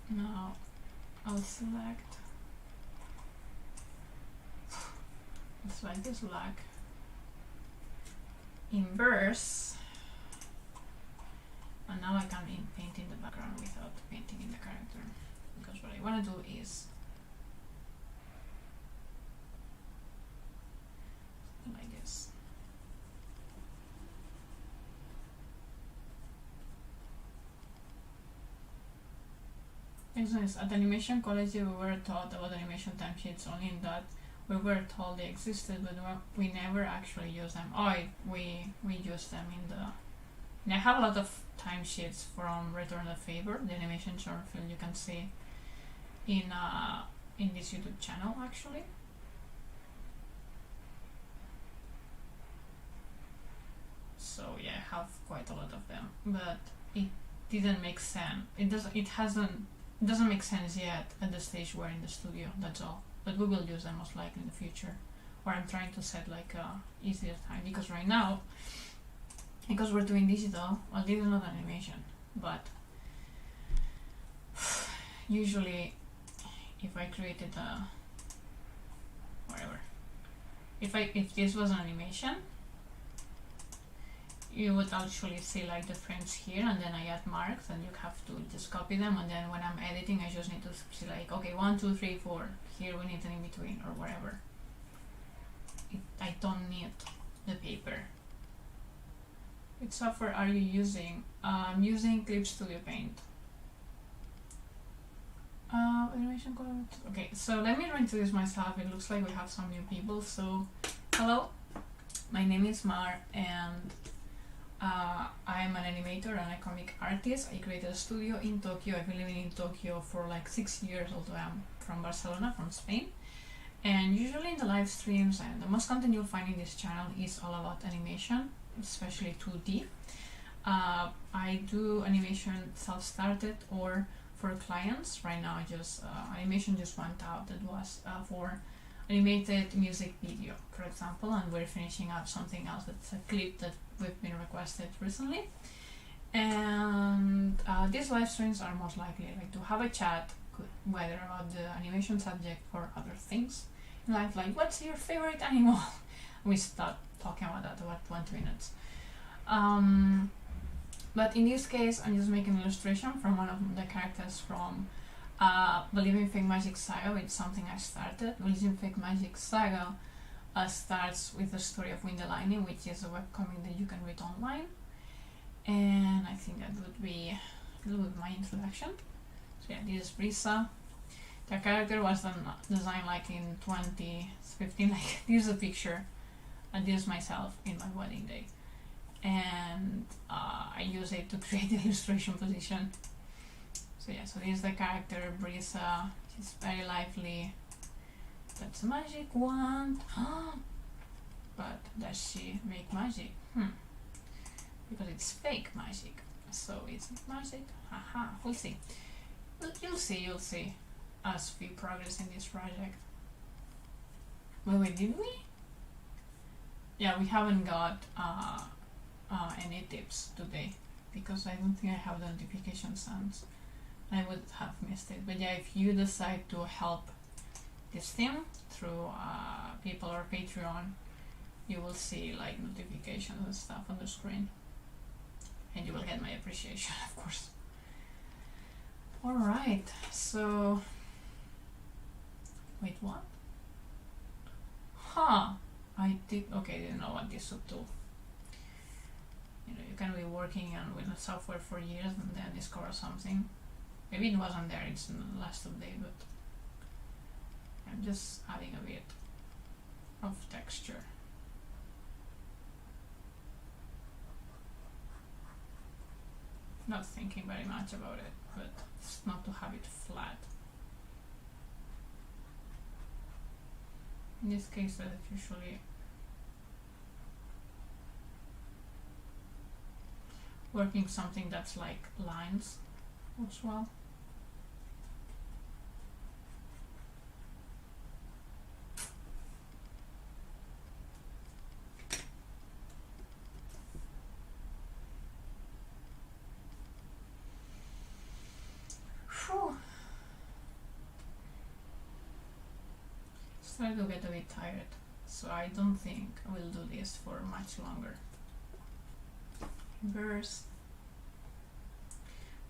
Now I'll select, it's like this black, inverse, and now I can paint in the background without painting in the character, because what I want to do is something like this. At animation college we were taught about animation timesheets only in that we were told they existed, but we never actually used them. We use them in the... And I have a lot of timesheets from Return the Favor, the animation short film you can see in this YouTube channel actually. So yeah, I have quite a lot of them, but it didn't make sense. It doesn't make sense yet at the stage we're in the studio. That's all. But we will use them most likely in the future. Or I'm trying to set like a easier time, because right now, because we're doing digital, well, this is not animation, but usually if I created a whatever, if this was an animation, you would actually see like the frames here, and then I add marks, and you have to just copy them, and then when I'm editing I just need to see like, okay, 1, 2, 3, 4, here we need an in between or whatever. I don't need the paper. Which software are you using? I'm using Clip Studio Paint. Animation code. Okay, so let me introduce myself. It looks like we have some new people. So, hello, my name is Mar, and I'm an animator and a comic artist. I created a studio in Tokyo. I've been living in Tokyo for like 6 years, although I'm from Barcelona, from Spain. And usually in the live streams, and the most content you'll find in this channel is all about animation, especially 2D. I do animation self-started or for clients. Right now, just animation just went out that was for animated music video, for example, and we're finishing up something else that's a clip that we've been requested recently. And these live streams are most likely like to have a chat, whether about the animation subject or other things in life, like what's your favorite animal? We start talking about that about 20 minutes. But in this case, I'm just making an illustration from one of the characters from Believe in Fake Magic Saga. It's something I started. Believe in Fake Magic Saga starts with the story of Wind the Lightning, which is a webcomic that you can read online. And I think that would be a little bit my introduction. So yeah, this is Brisa. The character was designed like in 2015. Like, here's a picture, and this is myself in my wedding day. And I use it to create the illustration position. So yeah, so this is the character Brisa. She's very lively. That's a magic wand. But does she make magic? Because it's fake magic. So it's magic. Haha, we'll see. You'll see as we progress in this project. Wait, did we? Yeah, we haven't got any tips today, because I don't think I have the notification sounds. I would have missed it. But yeah, if you decide to help this team through people or Patreon, you will see like notifications and stuff on the screen, and you will get my appreciation, of course. Alright, so wait, what? I didn't know what this would do. You know, you can be working on with a software for years and then discover something. Maybe it wasn't there, it's in the last update, but I'm just adding a bit of texture. Not thinking very much about it, but it's not to have it flat. In this case, that's usually working something that's like lines as well. Start to get a bit tired, so I don't think I will do this for much longer. Verse.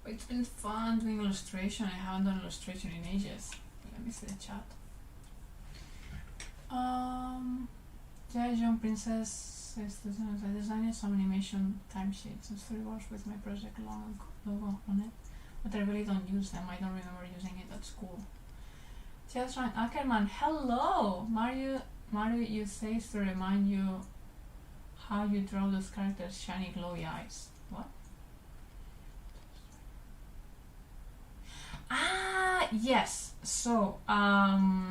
But it's been fun doing illustration. I haven't done illustration in ages. Let me see the chat. Young Princess says I designed some animation timesheets and storyboards with my project logo on it, but I really don't use them. I don't remember using it at school. Just Ryan Ackerman, hello! Mario you say to remind you how you draw those characters' shiny glowy eyes. What? Yes. So I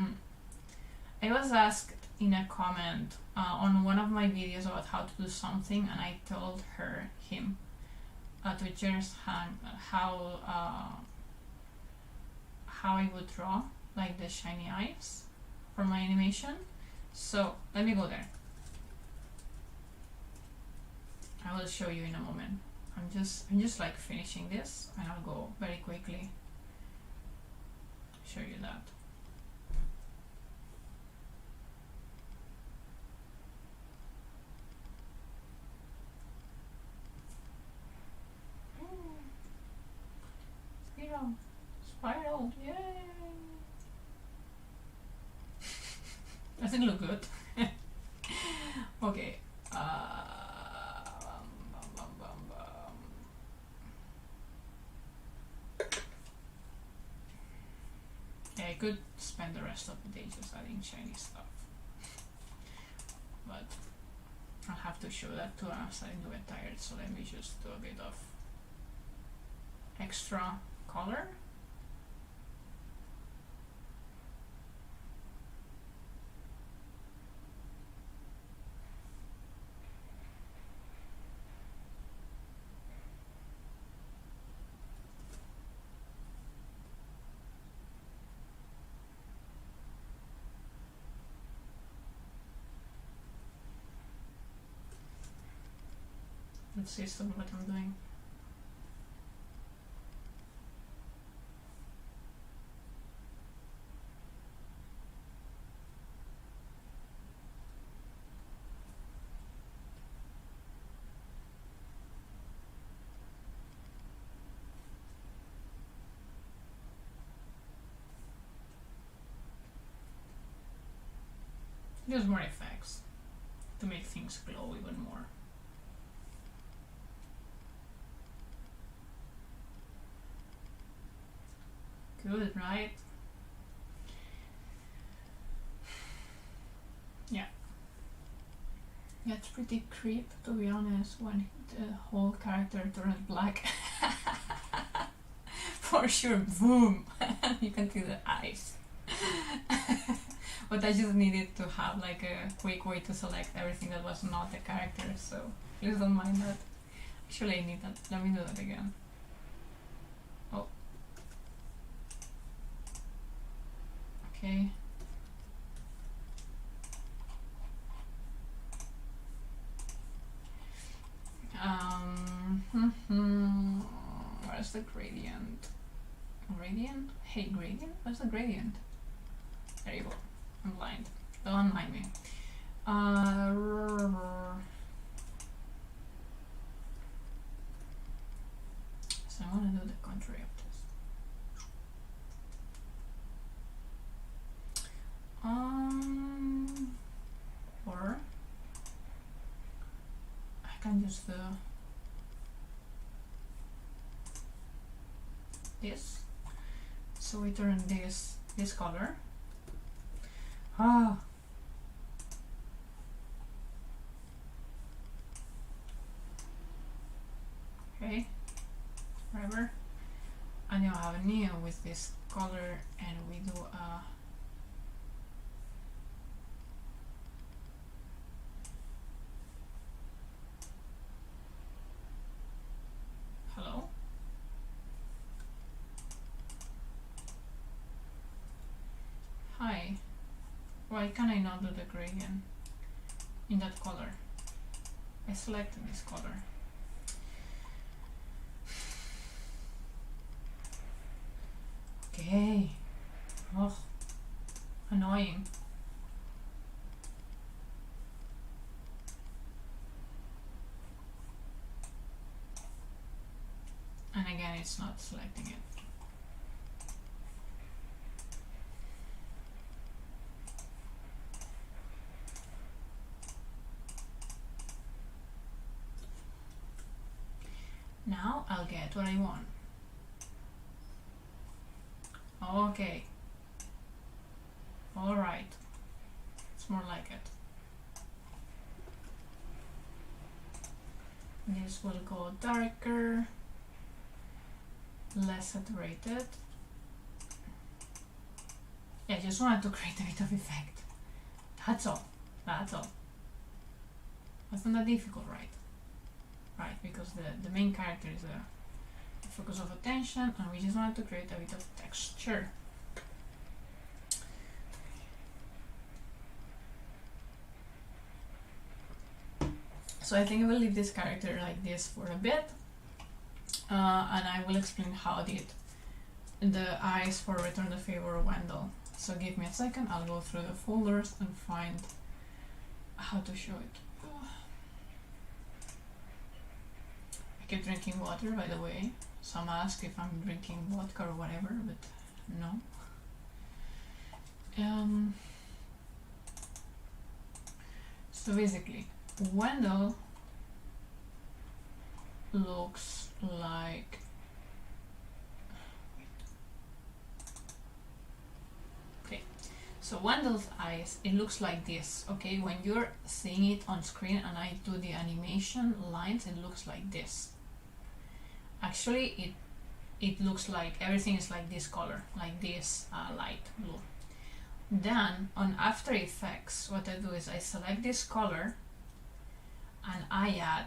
was asked in a comment on one of my videos about how to do something, and I told him to just how I would draw like the shiny eyes for my animation. So let me go there. I will show you in a moment. I'm just like finishing this, and I'll go very quickly show you that. Spiral, yay! Doesn't look good. Okay. Yeah, I could spend the rest of the day just adding shiny stuff, but I'll have to show that too. I'm starting to get tired, so let me just do a bit of extra color. Let's see what I'm doing. Use more effects to make things glow even more. Good, right? Yeah. That's pretty creep, to be honest, when the whole character turns black. For sure, boom! You can see the eyes. But I just needed to have like a quick way to select everything that was not the character, so please don't mind that. Actually, I need that. Let me do that again. Oh. Okay. Where's the gradient? Gradient? Hey, gradient? Where's the gradient? There you go. I'm blind. Don't mind me. So I want to do the contrary of this. Or I can use this. So we turn this color. Ah. Okay. Whatever. And you have a neon with this color, and we do a hello. Hi. Why can I not do the gradient in that color? I selected this color. Okay. Oh, annoying. And again, it's not selecting it. Now I'll get what I want. Okay. Alright. It's more like it. This will go darker, less saturated. Yeah, I just wanted to create a bit of effect. That's all. That's all. That's not that difficult, right? Right, because the main character is the focus of attention, and we just wanted to create a bit of texture. So I think I will leave this character like this for a bit, and I will explain how I did the eyes for Return the Favor Wendell. So give me a second, I'll go through the folders and find how to show it. I keep drinking water, by the way. Some ask if I'm drinking vodka or whatever, but no. So basically, Wendell looks like so Wendell's eyes, it looks like this, okay? When you're seeing it on screen and I do the animation lines, it looks like this. Actually, it looks like everything is like this color, like this light blue. Then on After Effects, what I do is I select this color and I add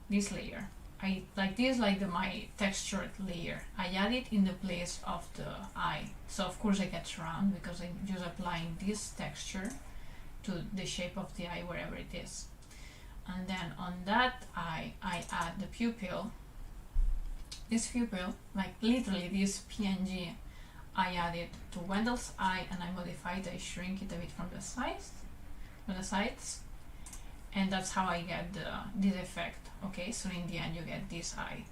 this layer. I like this, like my textured layer. I add it in the place of the eye. So of course I get round because I'm just applying this texture to the shape of the eye wherever it is. And then on that eye, I add the pupil. This pupil, like literally this PNG, I add it to Wendell's eye and I modify it. I shrink it a bit from the sides, and that's how I get this effect. Okay, so in the end you get this eye.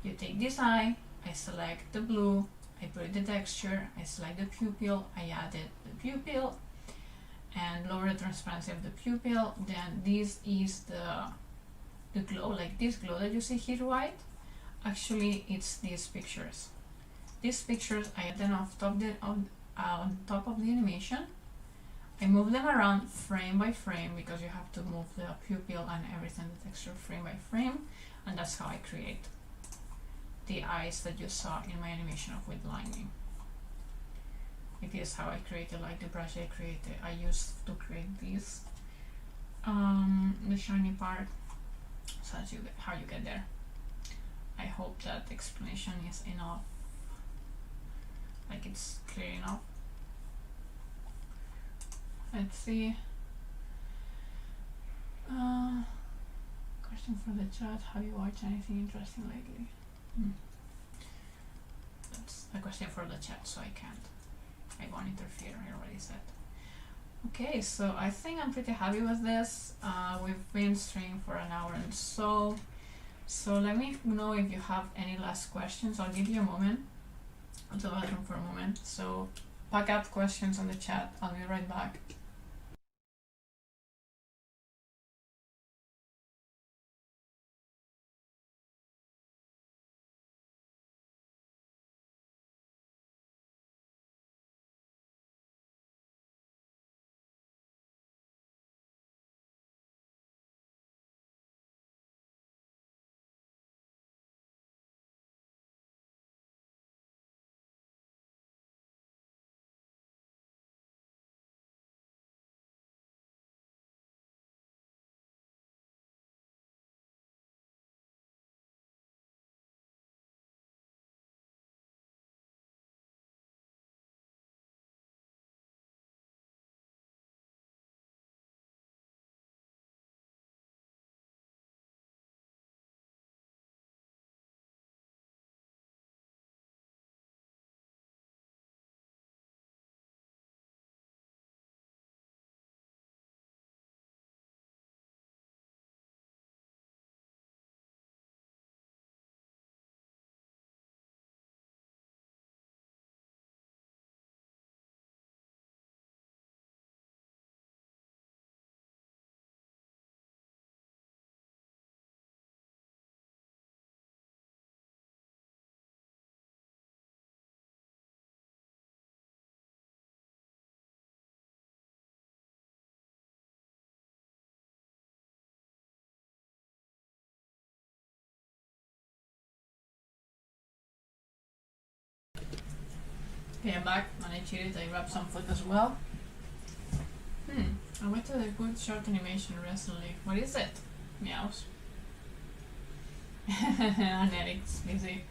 You take this eye, I select the blue, I put the texture, I select the pupil, I added the pupil and lower the transparency of the pupil. Then this is the glow, like this glow that you see here white. Actually it's these pictures. These pictures I add them on top of the animation. I move them around frame by frame because you have to move the pupil and everything, the texture frame by frame, and that's how I create the eyes that you saw in my animation of with lining. It is how I created, like the brush I used to create this, the shiny part. So that's how you get there. I hope that explanation is enough, like it's clear enough. Let's see. Question for the chat: have you watched anything interesting lately? That's a question for the chat, so I can't. I won't interfere. I already said. Okay, so I think I'm pretty happy with this. We've been streaming for an hour and so. So let me know if you have any last questions. I'll give you a moment. I'll go to the bathroom for a moment. So pack up questions on the chat. I'll be right back. Okay, I'm back and I cheated. I grabbed some food as well. I went to a good short animation recently. What is it? Meows. And Eric's busy.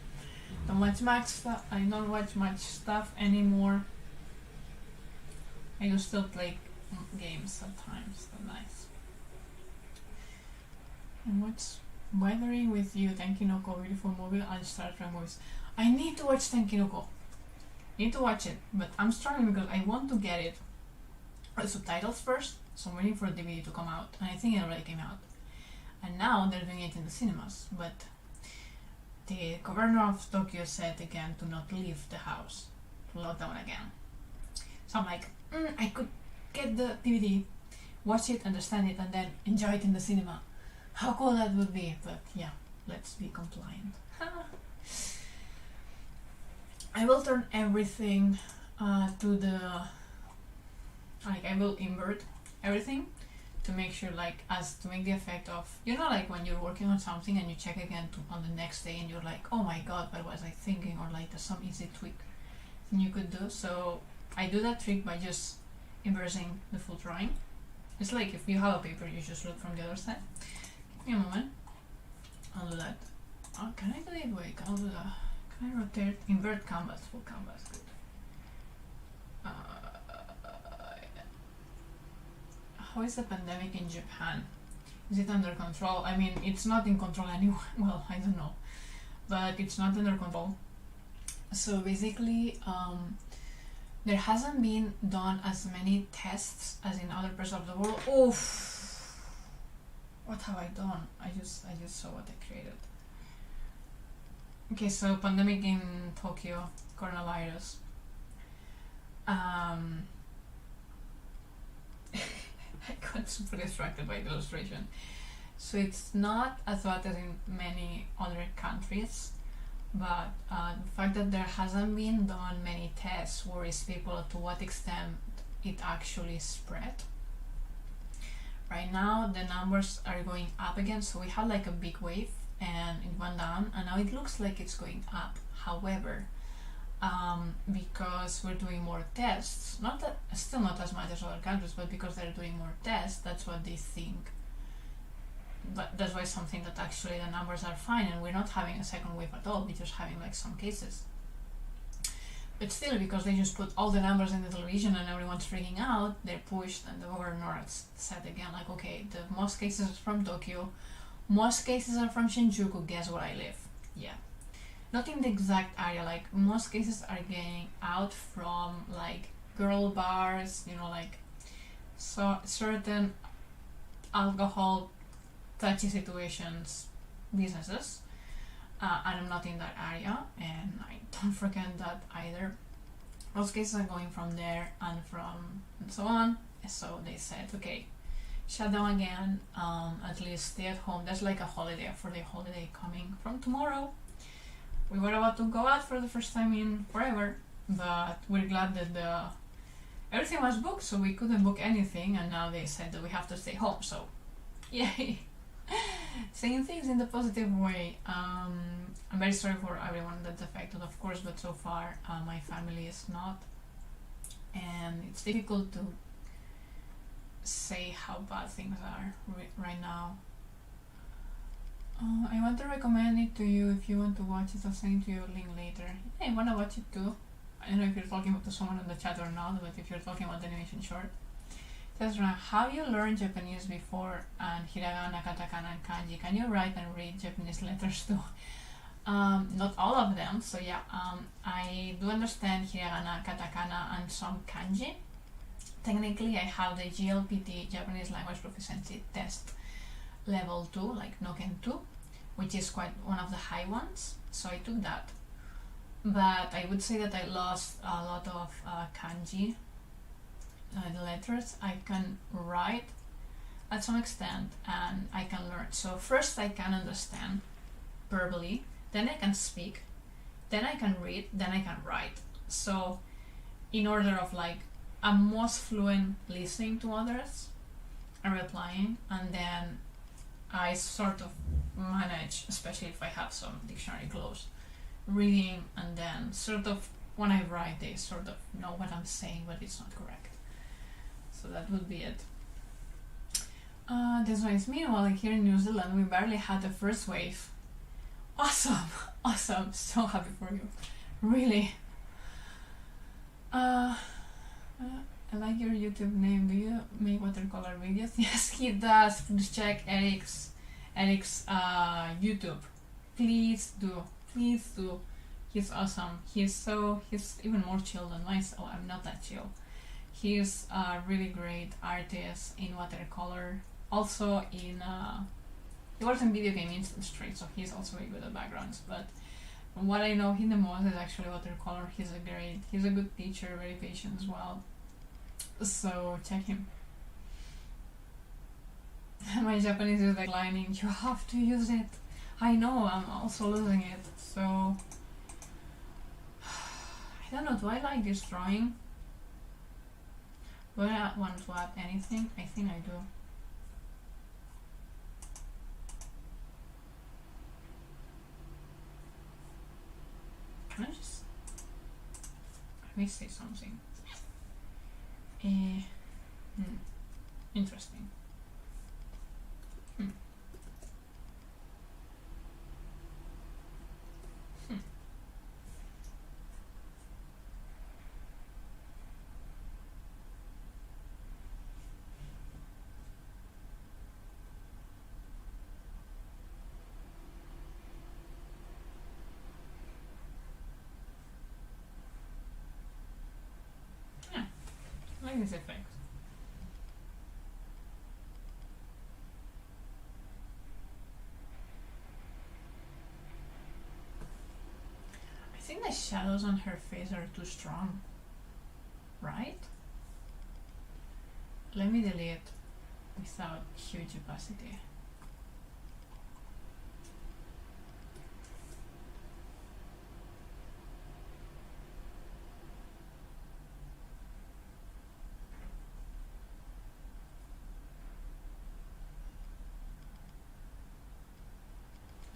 Don't watch much stuff. I don't watch much stuff anymore. I used to play games sometimes. So nice. And what's weathering with you? Tenkinoko, beautiful movie. I'll start from movies. I need to watch Tenkinoko. Need to watch it, but I'm struggling because I want to get it subtitles first, so I'm waiting for the DVD to come out, and I think it already came out. And now they're doing it in the cinemas, but the governor of Tokyo said again to not leave the house, to lock down again. So I'm like, I could get the DVD, watch it, understand it, and then enjoy it in the cinema. How cool that would be, but yeah, let's be compliant. I will turn everything to the, like I will invert everything to make sure to make the effect of, like when you're working on something and you check again on the next day and you're like, oh my god, what was I thinking, or like there's some easy tweak thing you could do. So I do that trick by just inversing the full drawing. It's like if you have a paper, you just look from the other side. Give me a moment, I'll do that. Oh, can I do it? Wait, I'll do that. Can I rotate? Invert canvas, full canvas, good. How is the pandemic in Japan? Is it under control? I mean, it's not in control anyway. Well, I don't know, but it's not under control. So basically, there hasn't been done as many tests as in other parts of the world. Oof! What have I done? I just saw what I created. Okay, so pandemic in Tokyo, coronavirus. I got super distracted by the illustration. So it's not as bad as in many other countries, but the fact that there hasn't been done many tests worries people to what extent it actually spread. Right now the numbers are going up again, so we had like a big wave and it went down, and now it looks like it's going up. However, because we're doing more tests, still not as much as other countries, but because they're doing more tests, that's what they think. But that's why some think that actually the numbers are fine and we're not having a second wave at all, we're just having like some cases. But still, because they just put all the numbers in the television and everyone's freaking out, they're pushed, and the governor said again, like, okay, the most cases are from Tokyo, most cases are from Shinjuku, guess where I live? Yeah. Not in the exact area, like most cases are getting out from like girl bars, like so certain alcohol touchy situations, businesses, and I'm not in that area, and I don't forget that either. Most cases are going from there and so on. So they said, okay, shut down again, at least stay at home. There's like a holiday for the holiday coming from tomorrow. We were about to go out for the first time in forever, but we're glad that everything was booked, so we couldn't book anything, and now they said that we have to stay home, so yay! Saying things in the positive way. I'm very sorry for everyone that's affected, of course, but so far my family is not, and it's difficult to say how bad things are right now. I want to recommend it to you if you want to watch it. I'll send you a link later. Hey, I want to watch it too. I don't know if you're talking to someone in the chat or not, but if you're talking about the animation short. Tezra, have you learned Japanese before, and hiragana, katakana, and kanji? Can you write and read Japanese letters too? Not all of them, so yeah, I do understand hiragana, katakana, and some kanji. Technically, I have the GLPT, Japanese Language Proficiency Test level 2, like Noken 2, which is quite one of the high ones, so I took that. But I would say that I lost a lot of kanji, the letters. I can write at some extent and I can learn. So first I can understand verbally, then I can speak, then I can read, then I can write. So in order of like, I'm most fluent listening to others and replying, and then I sort of manage, especially if I have some dictionary closed, reading, and then sort of when I write they sort of know what I'm saying but it's not correct. So that would be it. This one is meanwhile here in New Zealand we barely had the first wave. Awesome! Awesome! So happy for you. Really. I like your YouTube name. Do you make watercolor videos? Yes, he does. Please check Eric's YouTube. Please do. Please do. He's awesome. He's even more chill than myself. I'm not that chill. He's a really great artist in watercolor. Also in he works in video game industry, so he's also very good at backgrounds. But what I know him the most is actually watercolor. He's a good teacher, very patient as well. So check him. My Japanese is declining. You have to use it. I know, I'm also losing it. So I don't know, do I like this drawing? Do I want to add anything? I think I do. Can I just... Let me say something. Interesting. I like this effect. I think the shadows on her face are too strong, right? Let me delete without huge opacity.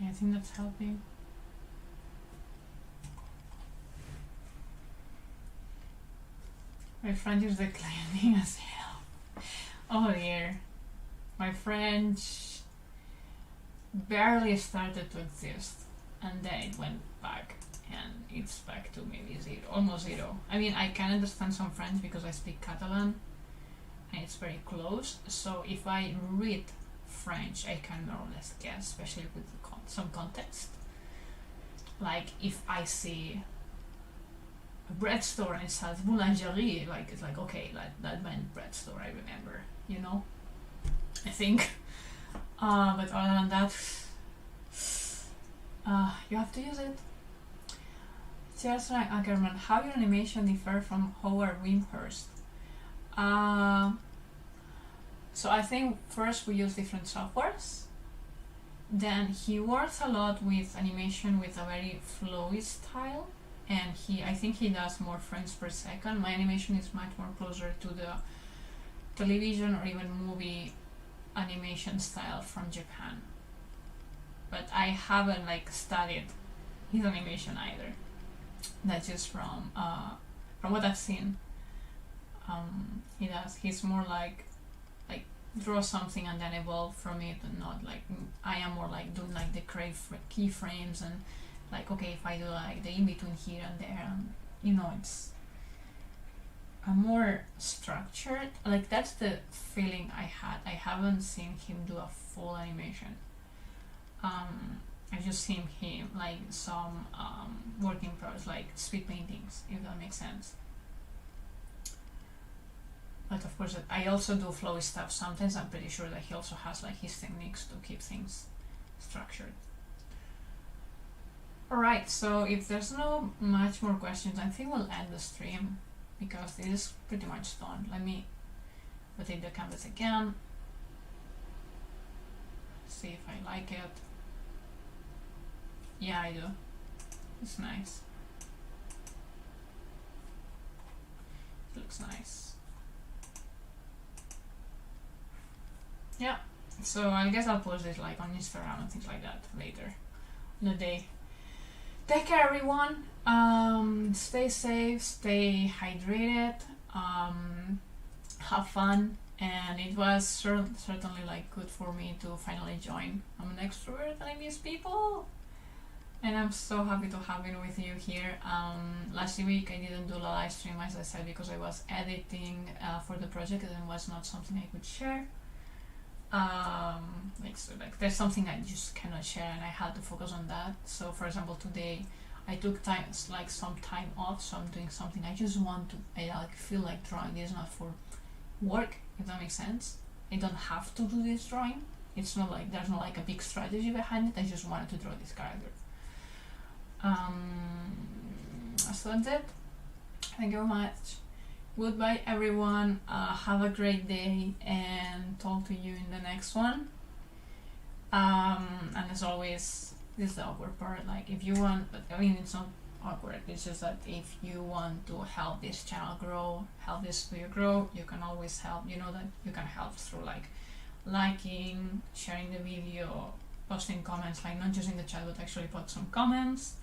Yeah, I think that's helping. My French is declining as hell. Oh dear. My French barely started to exist and then it went back and it's back to maybe zero, almost zero. I mean, I can understand some French because I speak Catalan and it's very close. So if I read French, I can more or less guess, especially with some context. Like if I see a bread store and it says boulangerie, like it's like, okay, like that meant bread store, I remember, you know, I think. But other than that, you have to use it. Cheers, Ackerman. How your animation differ from Howard Wimhurst? So I think first we use different softwares. Then he works a lot with animation with a very flowy style, and I think he does more frames per second. My animation is much more closer to the television or even movie animation style from Japan. But I haven't like studied his animation either. That's just from what I've seen. He's more like draw something and then evolve from it, and not like I am more like doing like the keyframes and like, okay, if I do like the in between here and there, and you know, it's a more structured, like that's the feeling I had. I haven't seen him do a full animation. I just seen him like some working pros, like speed paintings, if that makes sense. But of course, I also do flowy stuff sometimes. I'm pretty sure that he also has like his techniques to keep things structured. Alright, so if there's no much more questions, I think we'll end the stream because it is pretty much done. Let me rotate the canvas again. See if I like it. Yeah, I do. It's nice. It looks nice. Yeah, so I guess I'll post this like on Instagram and things like that later in the day. Take care, everyone. Stay safe, stay hydrated. have fun, and it was certainly like good for me to finally join. I'm an extrovert and I miss people, and I'm so happy to have been with you here. Last week I didn't do a live stream, as I said, because I was editing for the project and it was not something I could share. Like there's something I just cannot share and I had to focus on that. So for example, today I took some time off, so I'm doing something I just want to. I like feel like drawing. It's not for work, if that makes sense. I don't have to do this drawing. It's not like there's not like a big strategy behind it. I just wanted to draw this character. So that's it. Thank you very much. Goodbye everyone, have a great day and talk to you in the next one. And as always, this is the awkward part, like if you want, but I mean it's not awkward, it's just that if you want to help this channel grow, help this studio grow, you can always help. You know that you can help through like liking, sharing the video, posting comments, like not just in the chat but actually put some comments.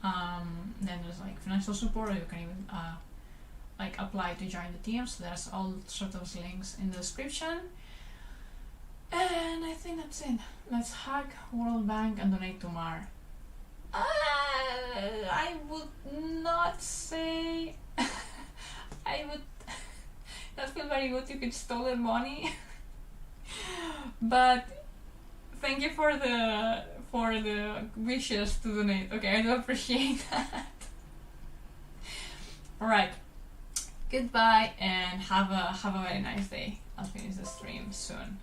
Then there's like financial support, or you can even like apply to join the team, so there's all sorts of links in the description. And I think that's it. Let's hack World Bank and donate to Mar. I would not say I would not feel very good if it's stolen money. But thank you for the wishes to donate. Okay, I do appreciate that. Alright. Goodbye and have a very nice day. I'll finish the stream soon.